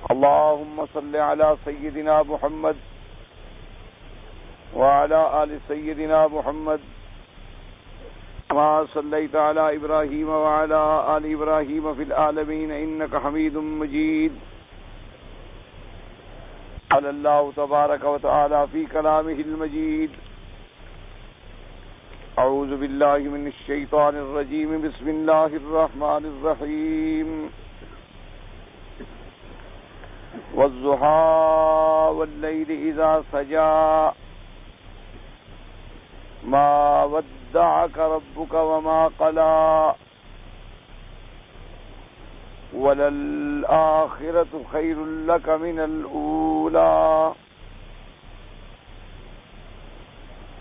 اللهم صل على سيدنا محمد وعلى آل سيدنا محمد كما صليت على إبراهيم وعلى آل إبراهيم في العالمين إنك حميد مجيد. قال الله تبارك وتعالى في كلامه المجيد: أعوذ بالله من الشيطان الرجيم بسم الله الرحمن الرحيم. والضحى والليل إذا سجى ما ودعك ربك وما قلى وللآخرة خير لك من الأولى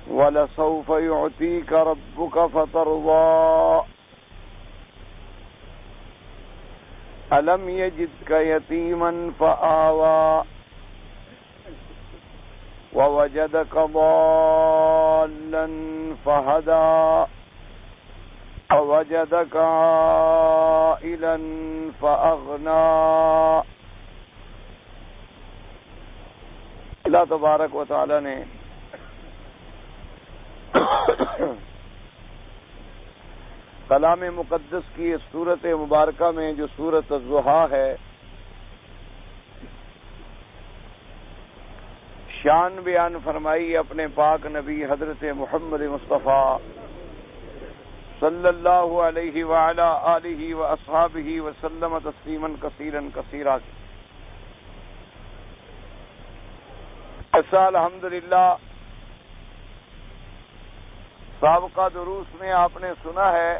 ولسوف يعطيك ربك فترضى ألم يجدك يتيما فآوى ووجدك ضالا فهدى ووجدك عائلا فأغنى. اللہ تبارک و تعالی نے کلام مقدس کی اس سورت مبارکہ میں جو سورت الضحیٰ ہے، شان بیان فرمائی اپنے پاک نبی حضرت محمد مصطفیٰ صلی اللہ علیہ وعلا آلہ واصحابہ وسلم تسلیما کثیرا کثیرا. ایسا الحمدللہ سابقہ دروس میں آپ نے سنا ہے،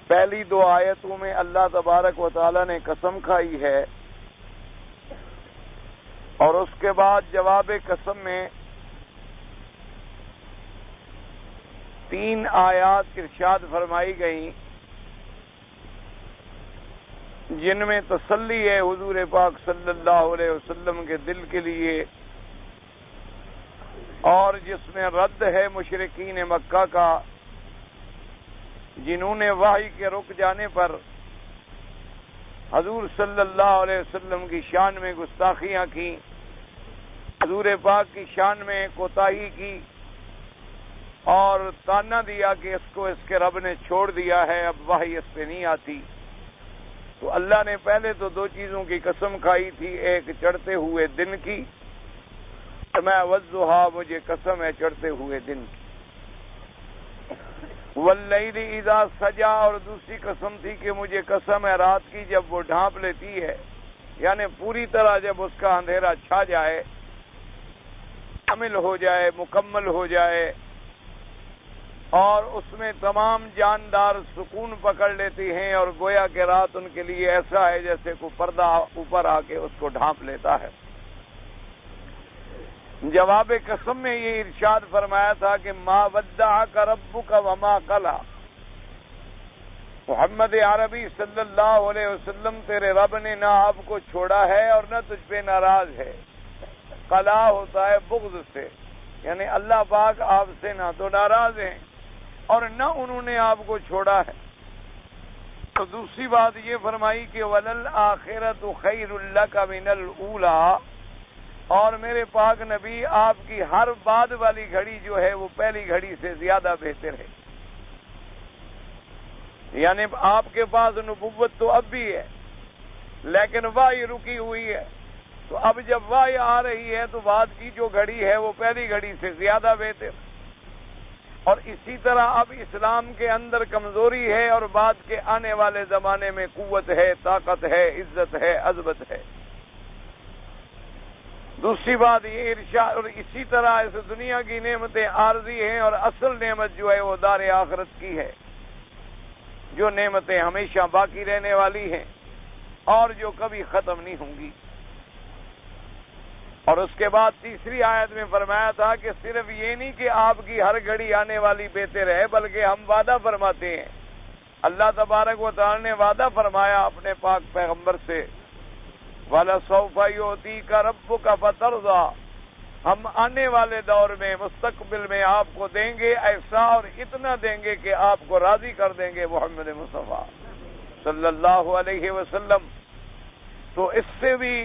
پہلی دو آیتوں میں اللہ تبارک و تعالی نے قسم کھائی ہے، اور اس کے بعد جواب قسم میں 3 آیات ارشاد فرمائی گئیں جن میں تسلی ہے حضور پاک صلی اللہ علیہ وسلم کے دل کے لیے، اور جس میں رد ہے مشرکین مکہ کا جنہوں نے وحی کے رک جانے پر حضور صلی اللہ علیہ وسلم کی شان میں گستاخیاں کی، حضور پاک کی شان میں کوتاہی کی اور تانا دیا کہ اس کو اس کے رب نے چھوڑ دیا ہے، اب وحی اس پہ نہیں آتی. تو اللہ نے پہلے تو 2 چیزوں کی قسم کھائی تھی، ایک چڑھتے ہوئے دن کی، میں والضحیٰ مجھے قسم ہے چڑھتے ہوئے دن کی، واللیل اذا سجا، اور دوسری قسم تھی کہ مجھے قسم ہے رات کی جب وہ ڈھانپ لیتی ہے، یعنی پوری طرح جب اس کا اندھیرا چھا جائے، کامل ہو جائے، مکمل ہو جائے، اور اس میں تمام جاندار سکون پکڑ لیتی ہیں، اور گویا کہ رات ان کے لیے ایسا ہے جیسے کوئی پردہ اوپر آ کے اس کو ڈھانپ لیتا ہے. جواب قسم میں یہ ارشاد فرمایا تھا کہ ما ودعک ربک وما قلی، محمد عربی صلی اللہ علیہ وسلم تیرے رب نے نہ آپ کو چھوڑا ہے اور نہ تجھ پہ ناراض ہے. قلا ہوتا ہے بغض سے، یعنی اللہ پاک آپ سے نہ تو ناراض ہیں اور نہ انہوں نے آپ کو چھوڑا ہے. تو دوسری بات یہ فرمائی کہ وَلَلْآخِرَةُ خَيْرٌ لَكَ مِنَ الْأُولَىٰ، اور میرے پاک نبی آپ کی ہر بعد والی گھڑی جو ہے وہ پہلی گھڑی سے زیادہ بہتر ہے. یعنی آپ کے پاس نبوت تو اب بھی ہے لیکن وحی رکی ہوئی ہے، تو اب جب وحی آ رہی ہے تو بعد کی جو گھڑی ہے وہ پہلی گھڑی سے زیادہ بہتر. اور اسی طرح اب اسلام کے اندر کمزوری ہے اور بعد کے آنے والے زمانے میں قوت ہے، طاقت ہے، عزت ہے، عظمت ہے. دوسری بات یہ ارشاد، اور اسی طرح اس دنیا کی نعمتیں عارضی ہیں اور اصل نعمت جو ہے وہ دار آخرت کی ہے، جو نعمتیں ہمیشہ باقی رہنے والی ہیں اور جو کبھی ختم نہیں ہوں گی. اور اس کے بعد تیسری آیت میں فرمایا تھا کہ صرف یہ نہیں کہ آپ کی ہر گھڑی آنے والی بہتر ہے، بلکہ ہم وعدہ فرماتے ہیں، اللہ تبارک و تعالی نے وعدہ فرمایا اپنے پاک پیغمبر سے، وَلَسَوْفَ يُعْطِيكَ رَبُّكَ فَتَرْضَىٰ، ہم آنے والے دور میں، مستقبل میں آپ کو دیں گے ایسا اور اتنا دیں گے کہ آپ کو راضی کر دیں گے محمد مصطفیٰ صلی اللہ علیہ وسلم. تو اس سے بھی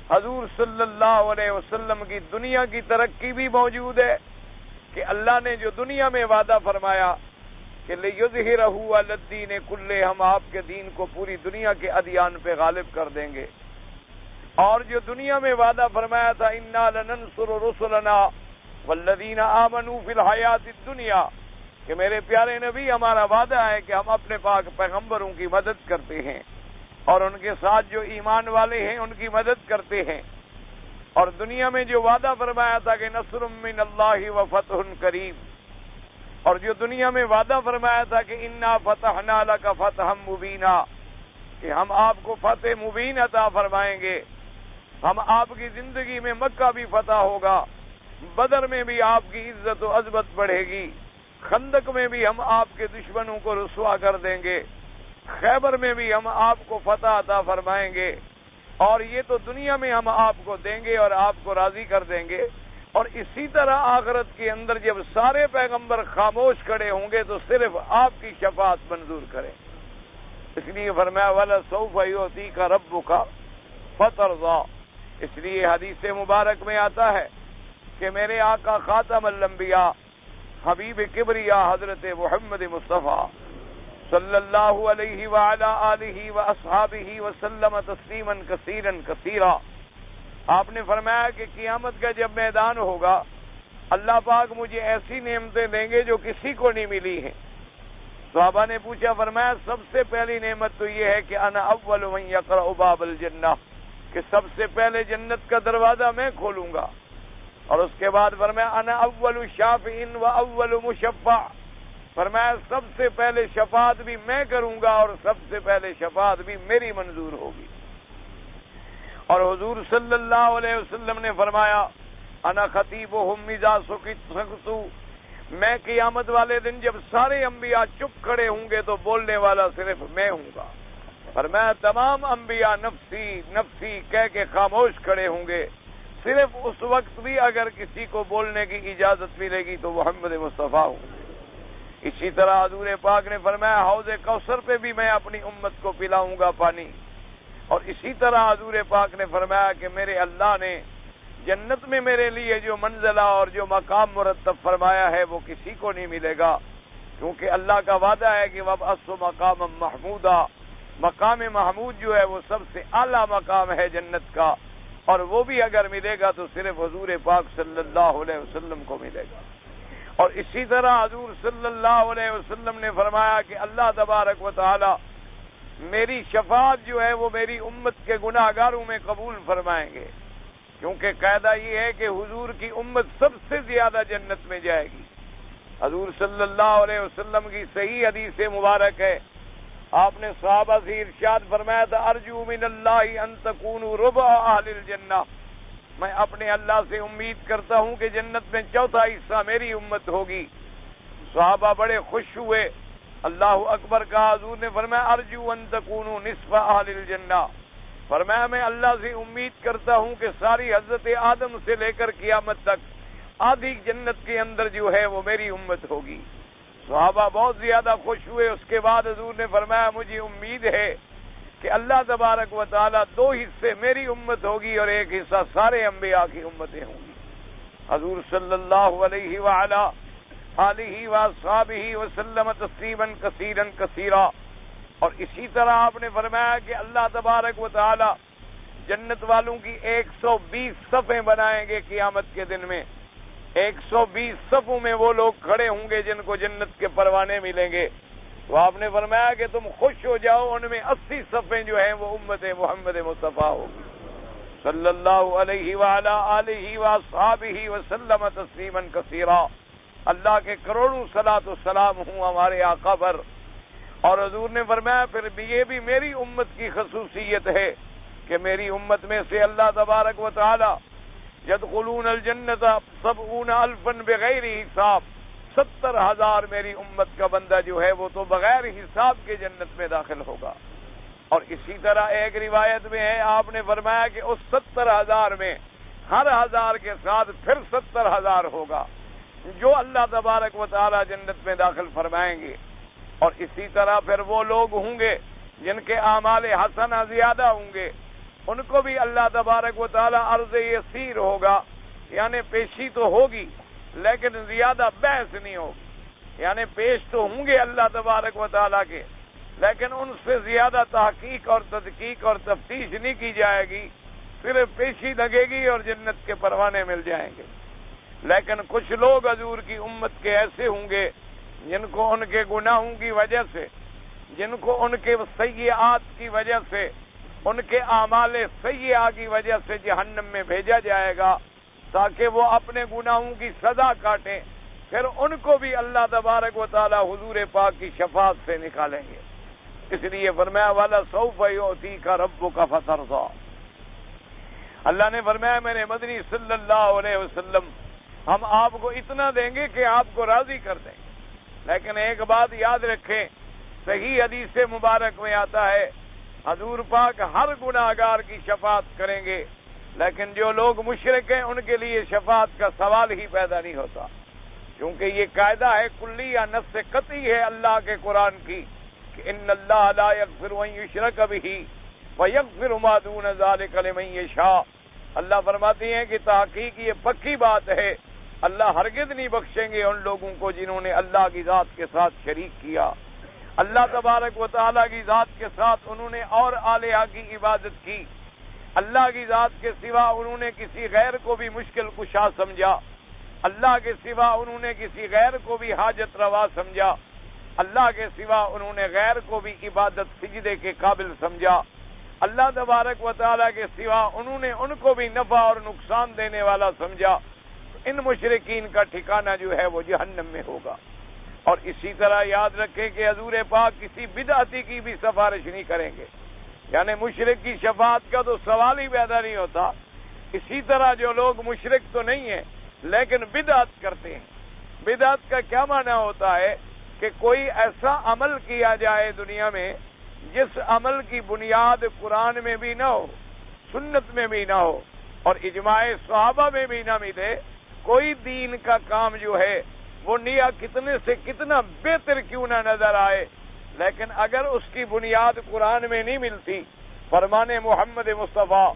حضور صلی اللہ علیہ وسلم کی دنیا کی ترقی بھی موجود ہے کہ اللہ نے جو دنیا میں وعدہ فرمایا کہ لِيُظْهِرَهُ عَلَى الدِّينِ كُلِّهِ، ہم آپ کے دین کو پوری دنیا کے ادیان پہ غالب کر دیں گے، اور جو دنیا میں وعدہ فرمایا تھا اِنَّا لَنَنصُرُ رُسُلَنَا وَالَّذِينَ آمَنُوا فِي الْحَيَاةِ الدُّنْيَا، کہ میرے پیارے نبی ہمارا وعدہ ہے کہ ہم اپنے پاک پیغمبروں کی مدد کرتے ہیں اور ان کے ساتھ جو ایمان والے ہیں ان کی مدد کرتے ہیں، اور دنیا میں جو وعدہ فرمایا تھا کہ نصر من اللہ و فتح قریب، اور جو دنیا میں وعدہ فرمایا تھا کہ انا فتحنا لک فتحا مبینا، کہ ہم آپ کو فتح مبین عطا فرمائیں گے، ہم آپ کی زندگی میں مکہ بھی فتح ہوگا، بدر میں بھی آپ کی عزت و عظمت بڑھے گی، خندق میں بھی ہم آپ کے دشمنوں کو رسوا کر دیں گے، خیبر میں بھی ہم آپ کو فتح عطا فرمائیں گے، اور یہ تو دنیا میں ہم آپ کو دیں گے اور آپ کو راضی کر دیں گے، اور اسی طرح آخرت کے اندر جب سارے پیغمبر خاموش کھڑے ہوں گے تو صرف آپ کی شفاعت منظور کریں۔ اس لیے فرمایا وَلَسَوْفَ يُعْطِيكَ رَبُّكَ فَتَرْضَىٰ، اس لیے حدیث مبارک میں آتا ہے کہ میرے آقا خاتم الانبیاء حبیب کبریا حضرت محمد مصطفیٰ صلی اللہ علیہ وعلی آلہ واصحابہ وسلم تسلیما کثیرا کثیرا، آپ نے فرمایا کہ قیامت کا جب میدان ہوگا اللہ پاک مجھے ایسی نعمتیں دیں گے جو کسی کو نہیں ملی ہیں۔ صحابہ نے پوچھا، فرمایا سب سے پہلی نعمت تو یہ ہے کہ انا اول من یقرأ باب الجنہ، کہ سب سے پہلے جنت کا دروازہ میں کھولوں گا، اور اس کے بعد فرمایا انا اول شافع و اول مشفع، فرمایا سب سے پہلے شفاعت بھی میں کروں گا اور سب سے پہلے شفاعت بھی میری منظور ہوگی۔ اور حضور صلی اللہ علیہ وسلم نے فرمایا انا خطیبہم اذا سکتوا، میں قیامت والے دن جب سارے انبیاء چپ کھڑے ہوں گے تو بولنے والا صرف میں ہوں گا، فرمایا تمام انبیاء نفسی نفسی کہہ کے خاموش کھڑے ہوں گے، صرف اس وقت بھی اگر کسی کو بولنے کی اجازت ملے گی تو محمد مصطفیٰ ہوں گے۔ اسی طرح حضور پاک نے فرمایا حوض کوثر پہ بھی میں اپنی امت کو پلاؤں گا پانی، اور اسی طرح حضور پاک نے فرمایا کہ میرے اللہ نے جنت میں میرے لیے جو منزلہ اور جو مقام مرتب فرمایا ہے وہ کسی کو نہیں ملے گا، کیونکہ اللہ کا وعدہ ہے کہ وَابْعَثْ مَقَامًا مَحْمُودًا، مقام محمود جو ہے وہ سب سے اعلیٰ مقام ہے جنت کا، اور وہ بھی اگر ملے گا تو صرف حضور پاک صلی اللہ علیہ وسلم کو ملے گا۔ اور اسی طرح حضور صلی اللہ علیہ وسلم نے فرمایا کہ اللہ تبارک و تعالی میری شفاعت جو ہے وہ میری امت کے گناہ گاروں میں قبول فرمائیں گے، کیونکہ قاعدہ یہ ہے کہ حضور کی امت سب سے زیادہ جنت میں جائے گی۔ حضور صلی اللہ علیہ وسلم کی صحیح حدیث مبارک ہے، آپ نے صحابہ سے ارشاد فرمایا تھا ارجو من اللہ ان تکونوا ربع اہل الجنہ، میں اپنے اللہ سے امید کرتا ہوں کہ جنت میں چوتھا حصہ میری امت ہوگی۔ صحابہ بڑے خوش ہوئے، اللہ اکبر کا، حضور نے فرمایا ارجو ان تکونوا نصف اہل الجنہ، فرمایا میں اللہ سے امید کرتا ہوں کہ ساری حضرت آدم سے لے کر قیامت تک آدھی جنت کے اندر جو ہے وہ میری امت ہوگی۔ صحابہ بہت زیادہ خوش ہوئے۔ اس کے بعد حضور نے فرمایا مجھے امید ہے کہ اللہ تبارک و تعالیٰ دو حصے میری امت ہوگی اور ایک حصہ سارے انبیاء کی امتیں ہوں گی۔ حضور صلی اللہ علیہ وعلا آلہ واصحابہ وسلم تسلیما کثیرا کثیرا، اور اسی طرح آپ نے فرمایا کہ اللہ تبارک و تعالی جنت والوں کی 120 صفیں بنائیں گے قیامت کے دن میں، 120 صفوں میں وہ لوگ کھڑے ہوں گے جن کو جنت کے پروانے ملیں گے۔ تو آپ نے فرمایا کہ تم خوش ہو جاؤ، ان میں 80 صفیں جو ہیں وہ امت محمد مصطفیٰ ہوگی صلی اللہ علیہ وعلا آلہ واصحابہ وسلم تسلیما کثیرا۔ اللہ کے کروڑوں صلاۃ و سلام ہوں ہمارے آقا پر۔ اور حضور نے فرمایا پھر یہ بھی میری امت کی خصوصیت ہے کہ میری امت میں سے اللہ تبارک و تعالی یدخلون الجنت 70,000 بغیر حساب، 70,000 میری امت کا بندہ جو ہے وہ تو بغیر حساب کے جنت میں داخل ہوگا۔ اور اسی طرح ایک روایت میں ہے، آپ نے فرمایا کہ اس 70,000 میں ہر 1000 کے ساتھ پھر 70,000 ہوگا جو اللہ تبارک و تعالی جنت میں داخل فرمائیں گے۔ اور اسی طرح پھر وہ لوگ ہوں گے جن کے اعمال حسنہ زیادہ ہوں گے، ان کو بھی اللہ تبارک و تعالی عرض یسیر ہوگا، یعنی پیشی تو ہوگی لیکن زیادہ بحث نہیں ہوگی، یعنی پیش تو ہوں گے اللہ تبارک و تعالی کے، لیکن ان سے زیادہ تحقیق اور تدقیق اور تفتیش نہیں کی جائے گی، صرف پیشی لگے گی اور جنت کے پروانے مل جائیں گے۔ لیکن کچھ لوگ حضور کی امت کے ایسے ہوں گے جن کو ان کے گناہوں کی وجہ سے، جن کو ان کے سیئات کی وجہ سے، ان کے اعمال سیئہ کی وجہ سے جہنم میں بھیجا جائے گا تاکہ وہ اپنے گناہوں کی سزا کاٹیں، پھر ان کو بھی اللہ تبارک و تعالی حضور پاک کی شفاعت سے نکالیں گے۔ اس لیے فرمایا والا سوف یؤتیک ربک فترضی، اللہ نے فرمایا میرے مدنی صلی اللہ علیہ وسلم ہم آپ کو اتنا دیں گے کہ آپ کو راضی کر دیں گے۔ لیکن ایک بات یاد رکھیں، صحیح حدیث مبارک میں آتا ہے حضور پاک ہر گناہگار کی شفاعت کریں گے، لیکن جو لوگ مشرک ہیں ان کے لیے شفاعت کا سوال ہی پیدا نہیں ہوتا، کیونکہ یہ قاعدہ ہے کلی یا نص قطعی ہے اللہ کے قرآن کی کہ ان اللہ لا یغفر ان یشرک بہ ویغفر ما دون ذلک لمن یشاء۔ اللہ فرماتے ہیں کہ تحقیق یہ پکی بات ہے، اللہ ہرگز نہیں بخشیں گے ان لوگوں کو جنہوں نے اللہ کی ذات کے ساتھ شریک کیا، اللہ تبارک و تعالیٰ کی ذات کے ساتھ انہوں نے اور آلہہ کی عبادت کی، اللہ کی ذات کے سوا انہوں نے کسی غیر کو بھی مشکل کشا سمجھا، اللہ کے سوا انہوں نے کسی غیر کو بھی حاجت روا سمجھا، اللہ کے سوا انہوں نے غیر کو بھی عبادت سجدے کے قابل سمجھا، اللہ تبارک و تعالیٰ کے سوا انہوں نے ان کو بھی نفع اور نقصان دینے والا سمجھا۔ ان مشرکین کا ٹھکانہ جو ہے وہ جہنم میں ہوگا۔ اور اسی طرح یاد رکھیں کہ حضور پاک کسی بدعتی کی بھی سفارش نہیں کریں گے، یعنی مشرک کی شفاعت کا تو سوال ہی پیدا نہیں ہوتا۔ اسی طرح جو لوگ مشرک تو نہیں ہیں لیکن بدعت کرتے ہیں، بدعت کا کیا معنی ہوتا ہے کہ کوئی ایسا عمل کیا جائے دنیا میں جس عمل کی بنیاد قرآن میں بھی نہ ہو، سنت میں بھی نہ ہو اور اجماع صحابہ میں بھی نہ ملے، کوئی دین کا کام جو ہے وہ نیا کتنے سے کتنا بہتر کیوں نہ نظر آئے، لیکن اگر اس کی بنیاد قرآن میں نہیں ملتی، فرمان محمد مصطفیٰ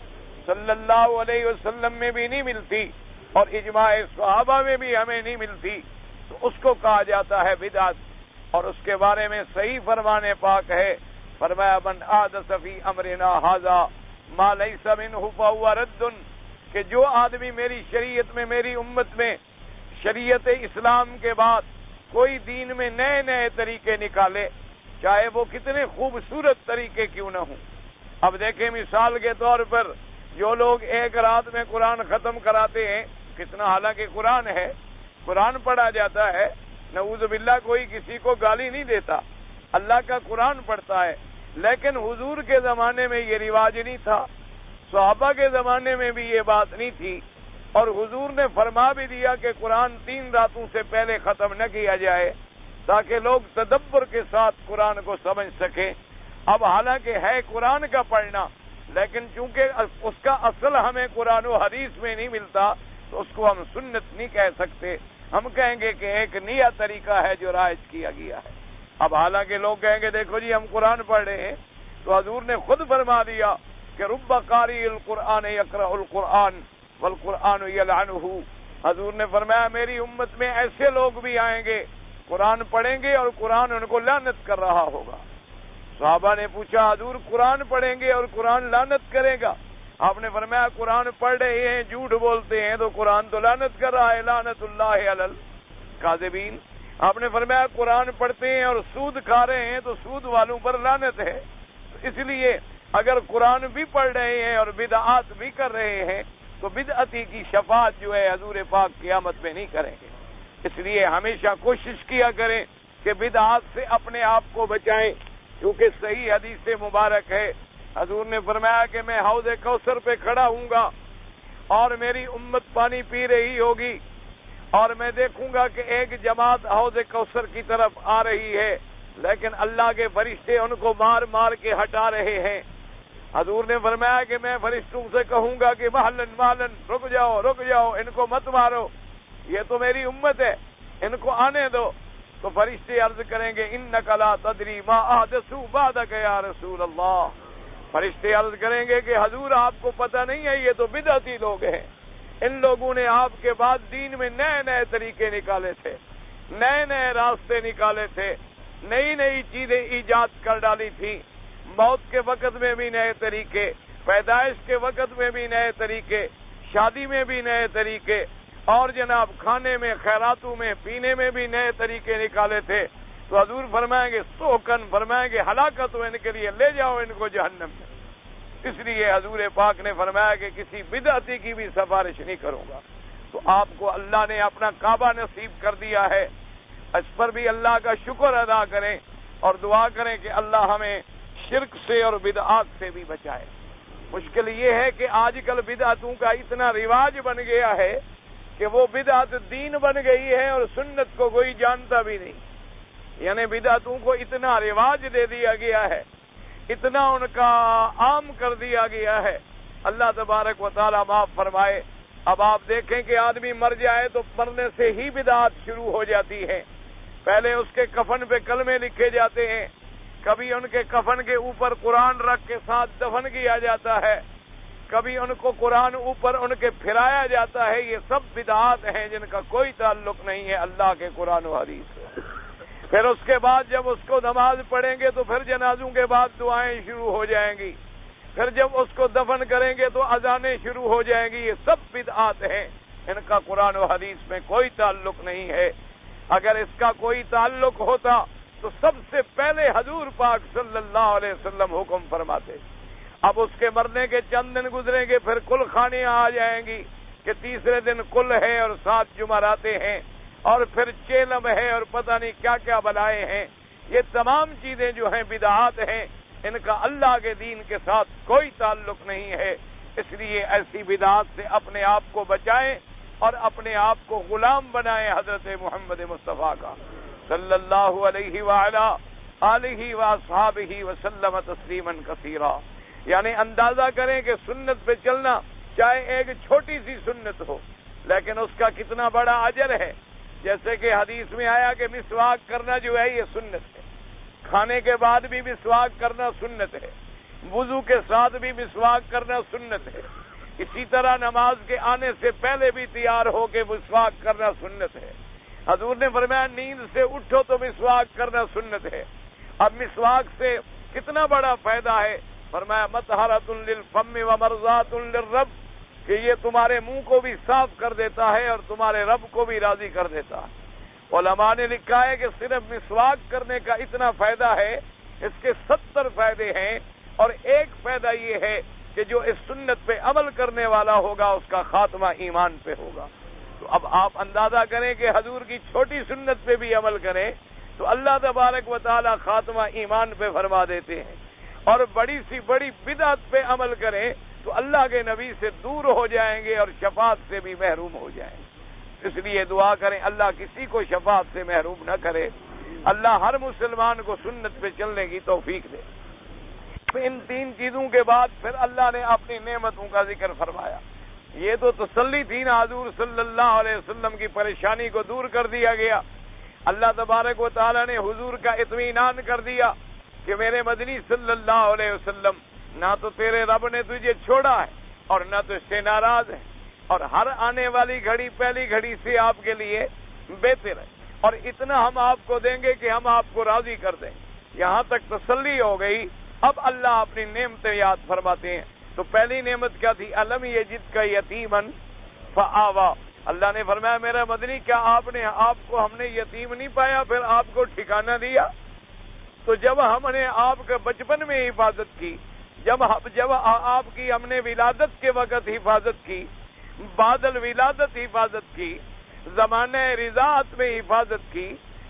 صلی اللہ علیہ وسلم میں بھی نہیں ملتی اور اجماع صحابہ میں بھی ہمیں نہیں ملتی، تو اس کو کہا جاتا ہے بدعت۔ اور اس کے بارے میں صحیح فرمان پاک ہے، فرمایا من احدث فی امرنا ھذا ما لیس منہ فہو رد، کہ جو آدمی میری شریعت میں، میری امت میں شریعت اسلام کے بعد کوئی دین میں نئے نئے طریقے نکالے، چاہے وہ کتنے خوبصورت طریقے کیوں نہ ہوں۔ اب دیکھیں مثال کے طور پر جو لوگ ایک رات میں قرآن ختم کراتے ہیں، کتنا حالانکہ قرآن ہے، قرآن پڑھا جاتا ہے، نعوذ باللہ کوئی کسی کو گالی نہیں دیتا، اللہ کا قرآن پڑھتا ہے، لیکن حضور کے زمانے میں یہ رواج نہیں تھا، صحابہ کے زمانے میں بھی یہ بات نہیں تھی، اور حضور نے فرما بھی دیا کہ قرآن 3 راتوں سے پہلے ختم نہ کیا جائے تاکہ لوگ تدبر کے ساتھ قرآن کو سمجھ سکیں۔ اب حالانکہ ہے قرآن کا پڑھنا، لیکن چونکہ اس کا اصل ہمیں قرآن و حدیث میں نہیں ملتا تو اس کو ہم سنت نہیں کہہ سکتے، ہم کہیں گے کہ ایک نیا طریقہ ہے جو رائج کیا گیا ہے۔ اب حالانکہ لوگ کہیں گے دیکھو جی ہم قرآن پڑھ رہے ہیں، تو حضور نے خود فرما دیا کہ رب قاری القرآن یقرأ القرآن والقرآن یلعنہ، حضور نے فرمایا میری امت میں ایسے لوگ بھی آئیں گے قرآن پڑھیں گے اور قرآن ان کو لعنت کر رہا ہوگا۔ صحابہ نے پوچھا حضور قرآن پڑھیں گے اور قرآن لعنت کرے گا؟ آپ نے فرمایا قرآن پڑھ رہے ہیں، جھوٹ بولتے ہیں تو قرآن تو لعنت کر رہا ہے، لعنت اللہ علی الکاذبین۔ آپ نے فرمایا قرآن پڑھتے ہیں اور سود کھا رہے ہیں تو سود والوں پر لعنت ہے۔ اس لیے اگر قرآن بھی پڑھ رہے ہیں اور بدعات بھی کر رہے ہیں تو بدعتی کی شفاعت جو ہے حضور پاک قیامت میں نہیں کریں گے۔ اس لیے ہمیشہ کوشش کیا کریں کہ بدعات سے اپنے آپ کو بچائیں، کیونکہ صحیح حدیث مبارک ہے، حضور نے فرمایا کہ میں حوض کوثر پہ کھڑا ہوں گا اور میری امت پانی پی رہی ہوگی اور میں دیکھوں گا کہ ایک جماعت حوض کوثر کی طرف آ رہی ہے لیکن اللہ کے فرشتے ان کو مار مار کے ہٹا رہے ہیں۔ حضور نے فرمایا کہ میں فرشتوں سے کہوں گا کہ مہلن مہلن، رک جاؤ، ان کو مت مارو، یہ تو میری امت ہے، ان کو آنے دو۔ تو فرشتے عرض کریں گے انک لا تدری ما احدثوا بعدک یا رسول اللہ، فرشتے عرض کریں گے کہ حضور آپ کو پتہ نہیں ہے یہ تو بدعتی لوگ ہیں، ان لوگوں نے آپ کے بعد دین میں نئے نئے طریقے نکالے تھے، نئے نئے راستے نکالے تھے، نئی نئی چیزیں ایجاد کر ڈالی تھی، موت کے وقت میں بھی نئے طریقے، پیدائش کے وقت میں بھی نئے طریقے، شادی میں بھی نئے طریقے، اور جناب کھانے میں، خیراتوں میں، پینے میں بھی نئے طریقے نکالے تھے۔ تو حضور فرمائیں گے سوکن، فرمائیں گے ہلاکت ہو ان کے لیے، لے جاؤ ان کو جہنم میں۔ اس لیے حضور پاک نے فرمایا کہ کسی بدعتی کی بھی سفارش نہیں کروں گا۔ تو آپ کو اللہ نے اپنا کعبہ نصیب کر دیا ہے، اس پر بھی اللہ کا شکر ادا کریں اور دعا کریں کہ اللہ ہمیں شرک سے اور بدعات سے بھی بچائے۔ مشکل یہ ہے کہ آج کل بدعتوں کا اتنا رواج بن گیا ہے کہ وہ بدعت دین بن گئی ہے اور سنت کو کوئی جانتا بھی نہیں، یعنی بدعتوں کو اتنا رواج دے دیا گیا ہے، اتنا ان کا عام کر دیا گیا ہے۔ اللہ تبارک و تعالی معاف فرمائے۔ اب آپ دیکھیں کہ آدمی مر جائے تو مرنے سے ہی بدعات شروع ہو جاتی ہے۔ پہلے اس کے کفن پہ کلمے لکھے جاتے ہیں، کبھی ان کے کفن کے اوپر قرآن رکھ کے ساتھ دفن کیا جاتا ہے، کبھی ان کو قرآن اوپر ان کے پھرایا جاتا ہے۔ یہ سب بدعات ہیں جن کا کوئی تعلق نہیں ہے اللہ کے قرآن و حدیث سے۔ پھر اس کے بعد جب اس کو نماز پڑھیں گے تو پھر جنازوں کے بعد دعائیں شروع ہو جائیں گی، پھر جب اس کو دفن کریں گے تو اذانیں شروع ہو جائیں گی۔ یہ سب بدعات ہیں، ان کا قرآن و حدیث میں کوئی تعلق نہیں ہے۔ اگر اس کا کوئی تعلق ہوتا تو سب سے پہلے حضور پاک صلی اللہ علیہ وسلم حکم فرماتے۔ اب اس کے مرنے کے چند دن گزریں گے، پھر کل خانیاں آ جائیں گی کہ تیسرے دن کل ہے اور 7 جمعراتے ہیں اور پھر چیلم ہے اور پتہ نہیں کیا کیا بلائے ہیں۔ یہ تمام چیزیں جو ہیں بدعات ہیں، ان کا اللہ کے دین کے ساتھ کوئی تعلق نہیں ہے۔ اس لیے ایسی بدعات سے اپنے آپ کو بچائیں اور اپنے آپ کو غلام بنائیں حضرت محمد مصطفیٰ کا صلی اللہ علیہ وعلا آلہ واصحابہ وسلم تسلیما کثیرا۔ یعنی اندازہ کریں کہ سنت پہ چلنا چاہے ایک چھوٹی سی سنت ہو لیکن اس کا کتنا بڑا اجر ہے۔ جیسے کہ حدیث میں آیا کہ مسواک کرنا جو ہے یہ سنت ہے، کھانے کے بعد بھی مسواک کرنا سنت ہے، وضو کے ساتھ بھی مسواک کرنا سنت ہے، اسی طرح نماز کے آنے سے پہلے بھی تیار ہو کے مسواک کرنا سنت ہے۔ حضور نے فرمایا نیند سے اٹھو تو مسواک کرنا سنت ہے۔ اب مسواک سے کتنا بڑا فائدہ ہے، فرمایا مطہرۃ للفم ومرضات للرب، کہ یہ تمہارے منہ کو بھی صاف کر دیتا ہے اور تمہارے رب کو بھی راضی کر دیتا ہے۔ علماء نے لکھا ہے کہ صرف مسواک کرنے کا اتنا فائدہ ہے، اس کے 70 فائدے ہیں، اور ایک فائدہ یہ ہے کہ جو اس سنت پہ عمل کرنے والا ہوگا اس کا خاتمہ ایمان پہ ہوگا۔ تو اب آپ اندازہ کریں کہ حضور کی چھوٹی سنت پہ بھی عمل کریں تو اللہ تبارک و تعالی خاتمہ ایمان پہ فرما دیتے ہیں، اور بڑی سی بڑی بدعت پہ عمل کریں تو اللہ کے نبی سے دور ہو جائیں گے اور شفاعت سے بھی محروم ہو جائیں گے۔ اس لیے دعا کریں اللہ کسی کو شفاعت سے محروم نہ کرے، اللہ ہر مسلمان کو سنت پہ چلنے کی توفیق دے۔ ان 3 چیزوں کے بعد پھر اللہ نے اپنی نعمتوں کا ذکر فرمایا۔ یہ تو تسلی تھی نا، حضور صلی اللہ علیہ وسلم کی پریشانی کو دور کر دیا گیا۔ اللہ تبارک و تعالی نے حضور کا اطمینان کر دیا کہ میرے مدنی صلی اللہ علیہ وسلم نہ تو تیرے رب نے تجھے چھوڑا ہے اور نہ تو اس سے ناراض ہے، اور ہر آنے والی گھڑی پہلی گھڑی سے آپ کے لیے بہتر ہے، اور اتنا ہم آپ کو دیں گے کہ ہم آپ کو راضی کر دیں۔ یہاں تک تسلی ہو گئی۔ اب اللہ اپنی نعمتیں یاد فرماتے ہیں۔ تو پہلی نعمت کیا تھی؟ الم یجد کا یتیمن فآوا۔ اللہ نے فرمایا میرا مدنی کیا آپ کو ہم نے یتیم نہیں پایا پھر آپ کو ٹھکانہ دیا؟ تو جب ہم نے آپ کے بچپن میں حفاظت کی، جب آپ کی ہم نے ولادت کے وقت حفاظت کی، بعد الولادت حفاظت کی، زمانہ رضاعت میں حفاظت کی،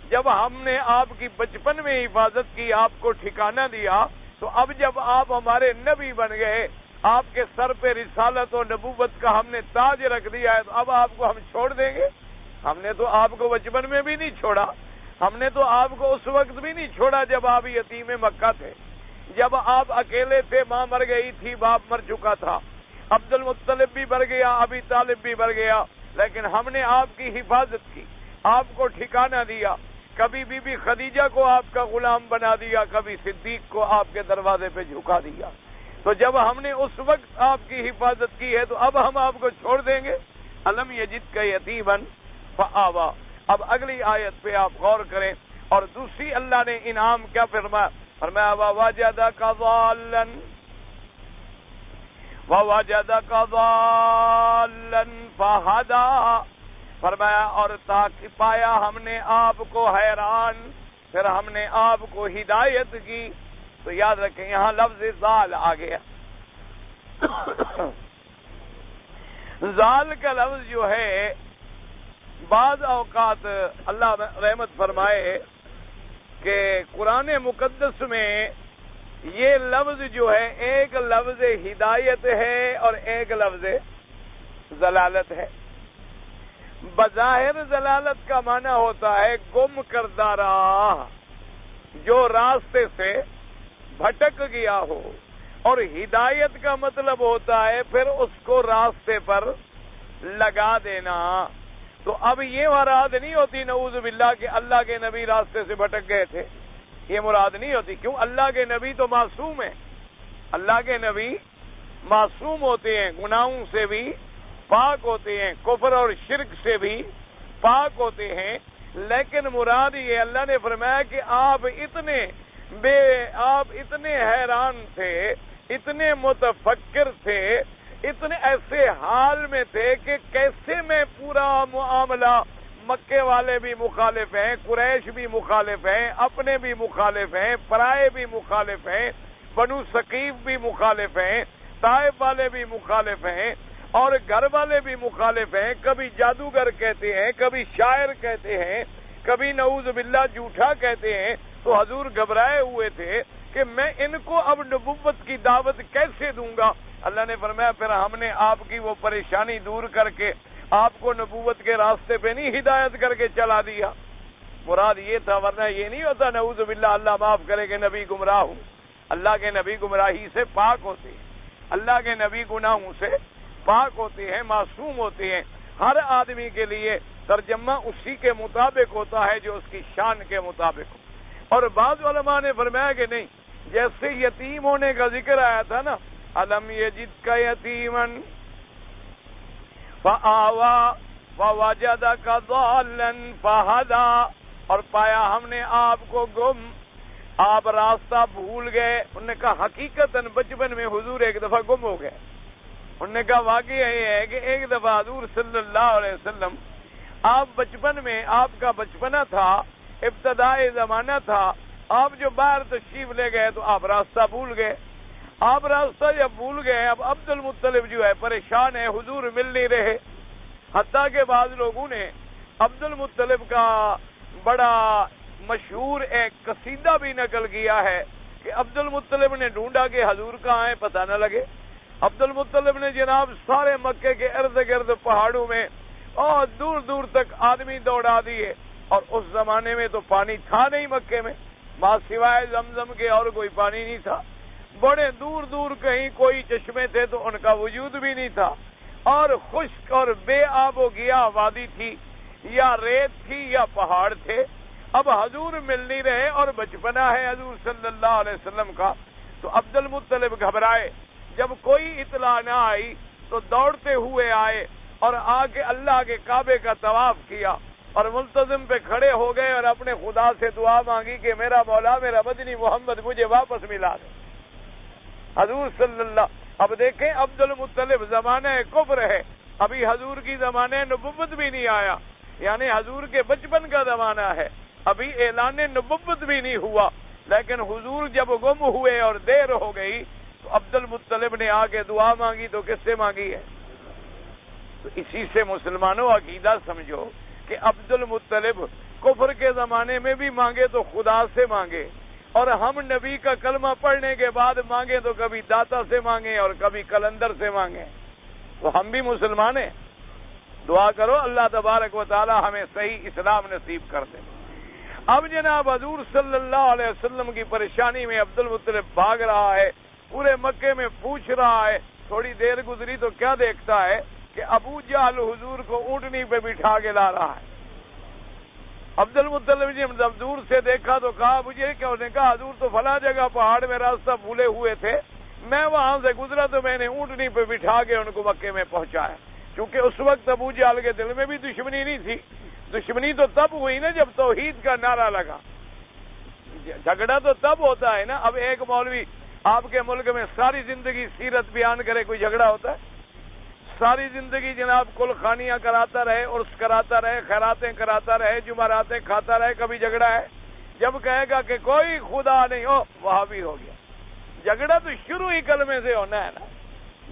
جب ہم نے آپ کی بچپن میں حفاظت کی، آپ کو ٹھکانہ دیا، تو اب جب آپ ہمارے نبی بن گئے، آپ کے سر پہ رسالت و نبوت کا ہم نے تاج رکھ دیا ہے، تو اب آپ کو ہم چھوڑ دیں گے؟ ہم نے تو آپ کو بچپن میں بھی نہیں چھوڑا، ہم نے تو آپ کو اس وقت بھی نہیں چھوڑا جب آپ یتیم مکہ تھے، جب آپ اکیلے تھے، ماں مر گئی تھی، باپ مر چکا تھا، عبد المطلب بھی مر گیا، ابی طالب بھی مر گیا، لیکن ہم نے آپ کی حفاظت کی، آپ کو ٹھکانہ دیا۔ کبھی بی بی خدیجہ کو آپ کا غلام بنا دیا، کبھی صدیق کو آپ کے دروازے پہ جھکا دیا۔ تو جب ہم نے اس وقت آپ کی حفاظت کی ہے تو اب ہم آپ کو چھوڑ دیں گے؟ الم یجد کا یتیمن فآوا. اب اگلی آیت پہ آپ غور کریں. اور دوسری اللہ نے انعام کیا فرمایا؟ فرمایا ووجدک ضالا ووجدک ضالا فہدی. فرمایا اور تاکہ پایا ہم نے آپ کو حیران، پھر ہم نے آپ کو ہدایت کی. تو یاد رکھیں یہاں لفظ ضال آ گیا. ضال کا لفظ جو ہے بعض اوقات اللہ رحمت فرمائے کہ قرآن مقدس میں یہ لفظ جو ہے ایک لفظ ہدایت ہے اور ایک لفظ ضلالت ہے. بظاہر ضلالت کا معنی ہوتا ہے گم کردہ راہ، جو راستے سے بھٹک گیا ہو، اور ہدایت کا مطلب ہوتا ہے پھر اس کو راستے پر لگا دینا. تو اب یہ مراد نہیں ہوتی نعوذ باللہ کہ اللہ کے نبی راستے سے بھٹک گئے تھے، یہ مراد نہیں ہوتی. کیوں؟ اللہ کے نبی تو معصوم ہیں، اللہ کے نبی معصوم ہوتے ہیں، گناہوں سے بھی پاک ہوتے ہیں، کفر اور شرک سے بھی پاک ہوتے ہیں. لیکن مراد یہ اللہ نے فرمایا کہ آپ اتنے حیران تھے، اتنے متفکر تھے، اتنے ایسے حال میں تھے کہ کیسے میں پورا معاملہ، مکے والے بھی مخالف ہیں، قریش بھی مخالف ہیں، اپنے بھی مخالف ہیں، پرائے بھی مخالف ہیں، بنو ثقیف بھی مخالف ہیں، طائف والے بھی مخالف ہیں، اور گھر والے بھی مخالف ہیں. کبھی جادوگر کہتے ہیں، کبھی شاعر کہتے ہیں، کبھی نعوذ باللہ جھوٹا کہتے ہیں. تو حضور گھبرائے ہوئے تھے کہ میں ان کو اب نبوت کی دعوت کیسے دوں گا. اللہ نے فرمایا پھر ہم نے آپ کی وہ پریشانی دور کر کے آپ کو نبوت کے راستے پہ نہیں ہدایت کر کے چلا دیا. مراد یہ تھا، ورنہ یہ نہیں ہوتا نعوذ باللہ اللہ معاف کرے کہ نبی گمراہ ہوں. اللہ کے نبی گمراہی سے پاک ہوتے ہیں، اللہ کے نبی گناہوں سے پاک ہوتے ہیں، معصوم ہوتے ہیں. ہر آدمی کے لیے ترجمہ اسی کے مطابق ہوتا ہے جو اس کی شان کے مطابق ہو. اور بعض علماء نے فرمایا کہ نہیں، جیسے یتیم ہونے کا ذکر آیا تھا نا، الم یجدک یتیمن فآوا ووجدک ضالا فہدی. اور پایا ہم نے آپ کو گم، آپ راستہ بھول گئے. انہوں نے کہا حقیقتاً بچپن میں حضور ایک دفعہ گم ہو گئے. انہوں نے کہا واقعہ یہ ہے کہ ایک دفعہ حضور صلی اللہ علیہ وسلم آپ بچپن میں، آپ کا بچپنا تھا، ابتدائی زمانہ تھا، آپ جو باہر تشریف لے گئے تو آپ راستہ بھول گئے. آپ راستہ جب بھول گئے، اب عبد المطلب جو ہے پریشان ہے، حضور مل نہیں رہے. حتیٰ کہ بعض لوگوں نے عبد المطلب کا بڑا مشہور ایک قصیدہ بھی نقل کیا ہے کہ عبد المطلب نے ڈھونڈا کہ حضور کہاں ہیں، پتہ نہ لگے. عبد المطلب نے جناب سارے مکے کے ارد گرد پہاڑوں میں اور دور دور تک آدمی دوڑا دیے. اور اس زمانے میں تو پانی تھا نہیں مکے میں، ماں سوائے زمزم کے اور کوئی پانی نہیں تھا. بڑے دور دور کہیں کوئی چشمے تھے تو ان کا وجود بھی نہیں تھا، اور خشک اور بے آب و گیا وادی تھی، یا ریت تھی یا پہاڑ تھے. اب حضور مل نہیں رہے اور بچپنا ہے حضور صلی اللہ علیہ وسلم کا. تو عبد المطلب گھبرائے. جب کوئی اطلاع نہ آئی تو دوڑتے ہوئے آئے اور آ کے اللہ کے کعبے کا طواف کیا اور ملتزم پہ کھڑے ہو گئے اور اپنے خدا سے دعا مانگی کہ میرا مولا، میرا مدنی محمد مجھے واپس ملا دے. حضور صلی اللہ، اب دیکھیں عبد المطلب زمانہ کفر ہے، ابھی حضور کی زمانہ نبوت بھی نہیں آیا، یعنی حضور کے بچپن کا زمانہ ہے، ابھی اعلان نبوت بھی نہیں ہوا. لیکن حضور جب گم ہوئے اور دیر ہو گئی تو عبد المطلب نے آ کے دعا مانگی. تو کس سے مانگی ہے؟ تو اسی سے مسلمانوں عقیدہ سمجھو کہ عبد المطلب کفر کے زمانے میں بھی مانگے تو خدا سے مانگے، اور ہم نبی کا کلمہ پڑھنے کے بعد مانگے تو کبھی داتا سے مانگے اور کبھی کلندر سے مانگے. تو ہم بھی مسلمان ہیں. دعا کرو اللہ تبارک و تعالی ہمیں صحیح اسلام نصیب کر دے. اب جناب حضور صلی اللہ علیہ وسلم کی پریشانی میں عبد المطلب بھاگ رہا ہے، پورے مکے میں پوچھ رہا ہے. تھوڑی دیر گزری تو کیا دیکھتا ہے کہ ابو جہل حضور کو اونٹنی پہ بٹھا کے لا رہا ہے. عبد المطلب جی جب دور سے دیکھا تو کہا مجھے کیا؟ انہوں نے کہا حضور تو فلاں جگہ پہاڑ میں راستہ بھولے ہوئے تھے، میں وہاں سے گزرا تو میں نے اونٹنی پہ بٹھا کے ان کو مکے میں پہنچایا، کیونکہ اس وقت ابو جہل کے دل میں بھی دشمنی نہیں تھی. دشمنی تو تب ہوئی نا جب توحید کا نعرہ لگا. جھگڑا تو تب ہوتا ہے نا. اب ایک مولوی آپ کے ملک میں ساری زندگی سیرت بیان کرے، کوئی جھگڑا ہوتا ہے؟ ساری زندگی جناب کل خانیاں کراتا رہے، عرس کراتا رہے، خیراتیں کراتا رہے، جمعراتیں کھاتا رہے، کبھی جھگڑا ہے؟ جب کہے گا کہ کوئی خدا نہیں ہو، وہاں بھی ہو گیا. جھگڑا تو شروع ہی کلمے سے ہونا ہے نا.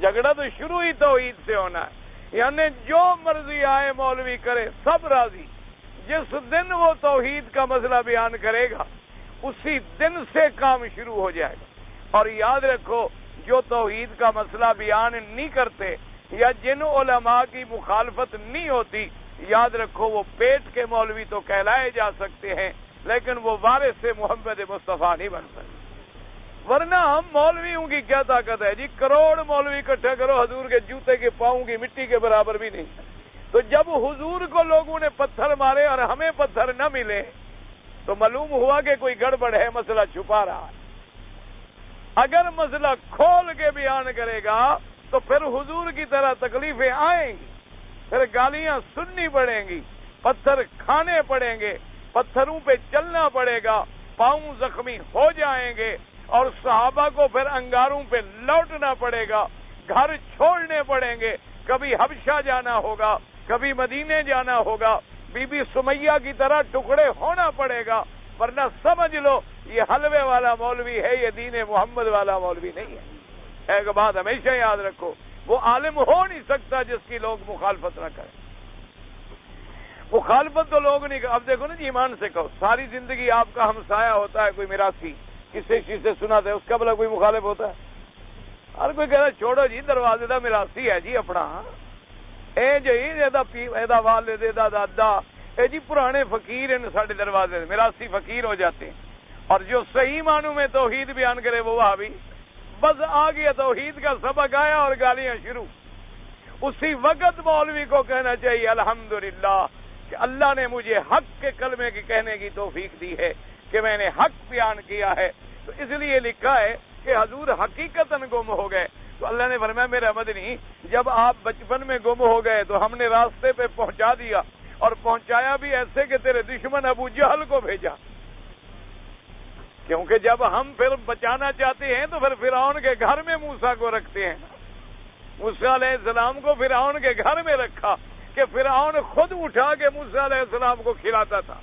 جھگڑا تو شروع ہی توحید سے ہونا ہے. یعنی جو مرضی آئے مولوی کرے، سب راضی. جس دن وہ توحید کا مسئلہ بیان کرے گا اسی دن سے کام شروع ہو جائے گا. اور یاد رکھو، جو توحید کا مسئلہ بیان نہیں کرتے یا جن علماء کی مخالفت نہیں ہوتی، یاد رکھو وہ پیٹ کے مولوی تو کہلائے جا سکتے ہیں، لیکن وہ وارث سے محمد مصطفیٰ نہیں بن سکتے. ورنہ ہم مولویوں کی کیا طاقت ہے جی؟ کروڑ مولوی اکٹھا کرو، حضور کے جوتے کے پاؤں کی مٹی کے برابر بھی نہیں. تو جب حضور کو لوگوں نے پتھر مارے اور ہمیں پتھر نہ ملے تو معلوم ہوا کہ کوئی گڑبڑ ہے، مسئلہ چھپا رہا ہے. اگر مسئلہ کھول کے بیان کرے گا تو پھر حضور کی طرح تکلیفیں آئیں گی، پھر گالیاں سننی پڑیں گی، پتھر کھانے پڑیں گے، پتھروں پہ چلنا پڑے گا، پاؤں زخمی ہو جائیں گے، اور صحابہ کو پھر انگاروں پہ لوٹنا پڑے گا، گھر چھوڑنے پڑیں گے. کبھی حبشہ جانا ہوگا، کبھی مدینے جانا ہوگا، بی بی سمیہ کی طرح ٹکڑے ہونا پڑے گا. ورنہ سمجھ لو یہ حلوے والا مولوی ہے، یہ دین محمد والا مولوی نہیں ہے. ایک بات ہمیشہ یاد رکھو، وہ عالم ہو نہیں سکتا جس کی لوگ مخالفت نہ کریں. مخالفت تو لوگ نہیں. اب دیکھو نا جی، ایمان سے کہو، ساری زندگی آپ کا ہمسایہ ہوتا ہے کوئی میراثی، کسی چیز سے سنا تھا، اس کا بلا کوئی مخالف ہوتا ہے؟ ہر کوئی کہہ رہا چھوڑو جی، دروازے دا میراثی ہے جی اپنا، اے جی ایدا والد ایدا دادا، اے جی پرانے فقیر ہیں ساڈے دروازے، میراثی فقیر ہو جاتے ہیں. اور جو صحیح معنوں میں توحید بیان کرے وہ وہابی. بس آ گیا توحید کا سبق آیا اور گالیاں شروع. اسی وقت مولوی کو کہنا چاہیے الحمدللہ کہ اللہ نے مجھے حق کے کلمے کی کہنے کی توفیق دی ہے کہ میں نے حق بیان کیا ہے. تو اس لیے لکھا ہے کہ حضور حقیقتاً گم ہو گئے. تو اللہ نے فرمایا میرا مدنی، جب آپ بچپن میں گم ہو گئے تو ہم نے راستے پہ پہنچا دیا، اور پہنچایا بھی ایسے کہ تیرے دشمن ابو جہل کو بھیجا. کیونکہ جب ہم پھر بچانا چاہتے ہیں تو پھر فرعون کے گھر میں موسیٰ کو رکھتے ہیں. موسیٰ علیہ السلام کو فرعون کے گھر میں رکھا کہ فرعون خود اٹھا کے موسیٰ علیہ السلام کو کھلاتا تھا،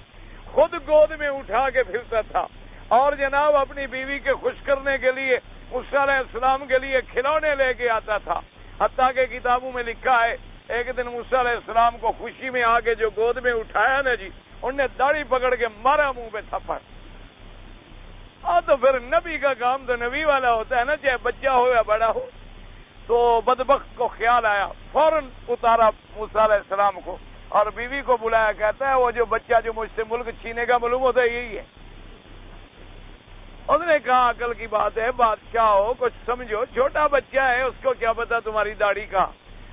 خود گود میں اٹھا کے پھرتا تھا، اور جناب اپنی بیوی کے خوش کرنے کے لیے موسیٰ علیہ السلام کے لیے کھلونے لے کے آتا تھا. حتیٰ کہ کتابوں میں لکھا ہے ایک دن موسیٰ علیہ السلام کو خوشی میں آ کے جو گود میں اٹھایا نا جی، انہوں نے داڑھی پکڑ کے مارا منہ پہ تھپڑ. تو پھر نبی کا کام تو نبی والا ہوتا ہے نا، چاہے بچہ ہو یا بڑا ہو. تو بدبخت کو خیال آیا، فوراً اتارا موسیٰ علیہ السلام کو اور بیوی کو بلایا. کہتا ہے وہ جو بچہ جو مجھ سے ملک چھینے کا معلوم ہوتا ہے یہی ہے. اس نے کہا عقل کی بات ہے، بادشاہ ہو کچھ سمجھو، چھوٹا بچہ ہے، اس کو کیا پتا تمہاری داڑھی کا.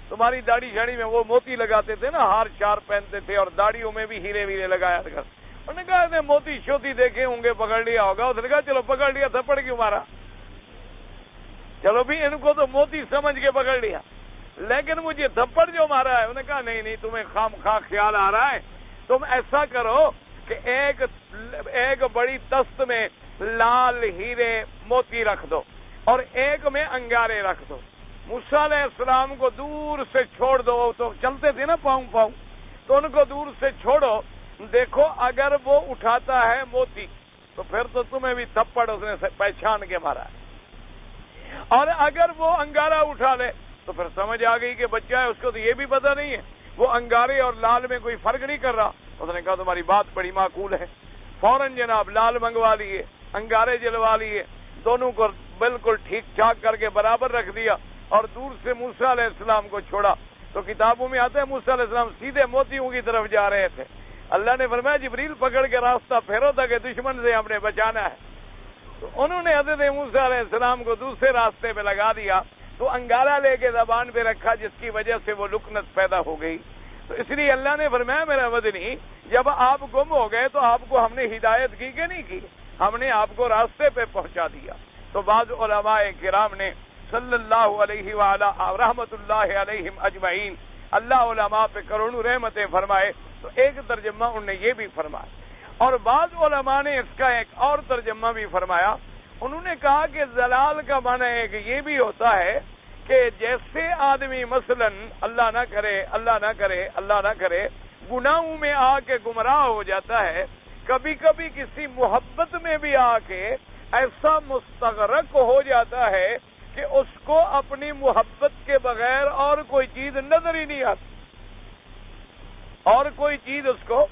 تمہاری داڑھی شاڑی میں وہ موتی لگاتے تھے نا، ہار شار پہنتے تھے، اور داڑھیوں میں بھی ہیرے ویرے لگایا تھا. انہوں نے کہا موتی شوتی دیکھے ہوں گے، پکڑ لیا ہوگا. اس نے کہا چلو پکڑ لیا، تھپڑ کیوں مارا؟ چلو بھی ان کو تو موتی سمجھ کے پکڑ لیا، لیکن مجھے تھپڑ جو مارا ہے. انہوں نے کہا نہیں تمہیں خام خواہ خیال آ رہا ہے، تم ایسا کرو کہ ایک بڑی دست میں لال ہیرے موتی رکھ دو اور ایک میں انگارے رکھ دو. موسیٰ علیہ السلام کو دور سے چھوڑ دو. تو چلتے تھے نا پاؤں پاؤں، تو ان کو دور سے چھوڑو. دیکھو اگر وہ اٹھاتا ہے موتی تو پھر تو تمہیں بھی تھپڑ اس نے پہچان کے مارا ہے، اور اگر وہ انگارہ اٹھا لے تو پھر سمجھ آ گئی کہ بچہ ہے، اس کو تو یہ بھی پتہ نہیں ہے وہ انگارے اور لال میں کوئی فرق نہیں کر رہا. اس نے کہا تمہاری بات بڑی معقول ہے. فوراً جناب لال منگوا لیے، انگارے جلوا لیے، دونوں کو بالکل ٹھیک ٹھاک کر کے برابر رکھ دیا اور دور سے موسیٰ علیہ السلام کو چھوڑا. تو کتابوں میں آتا ہے موسیٰ علیہ السلام سیدھے موتیوں کی طرف جا رہے تھے. اللہ نے فرمایا جبریل پکڑ کے راستہ پھیرو تھا کہ دشمن سے ہم نے بچانا ہے. تو انہوں نے حضرت موسیٰ علیہ السلام کو دوسرے راستے پہ لگا دیا، تو انگارہ لے کے زبان پہ رکھا، جس کی وجہ سے وہ لکنت پیدا ہو گئی. تو اس لیے اللہ نے فرمایا میرا مدنی، جب آپ گم ہو گئے تو آپ کو ہم نے ہدایت کی کہ نہیں کی؟ ہم نے آپ کو راستے پہ پہنچا دیا. تو بعض علماء کرام نے صلی اللہ علیہ وآلہ رحمت اللہ علیہم اجمعین، اللہ علماء پہ کروڑوں رحمتیں فرمائے، تو ایک ترجمہ انہوں نے یہ بھی فرمایا، اور بعض علماء نے اس کا ایک اور ترجمہ بھی فرمایا۔ انہوں نے کہا کہ زلال کا معنی ہے کہ یہ بھی ہوتا ہے کہ جیسے آدمی مثلا اللہ نہ کرے گناہوں میں آ کے گمراہ ہو جاتا ہے، کبھی کبھی کسی محبت میں بھی آ کے ایسا مستغرق ہو جاتا ہے کہ اس کو اپنی محبت کے بغیر اور کوئی چیز نظر ہی نہیں آتی، اور کوئی چیز اس کو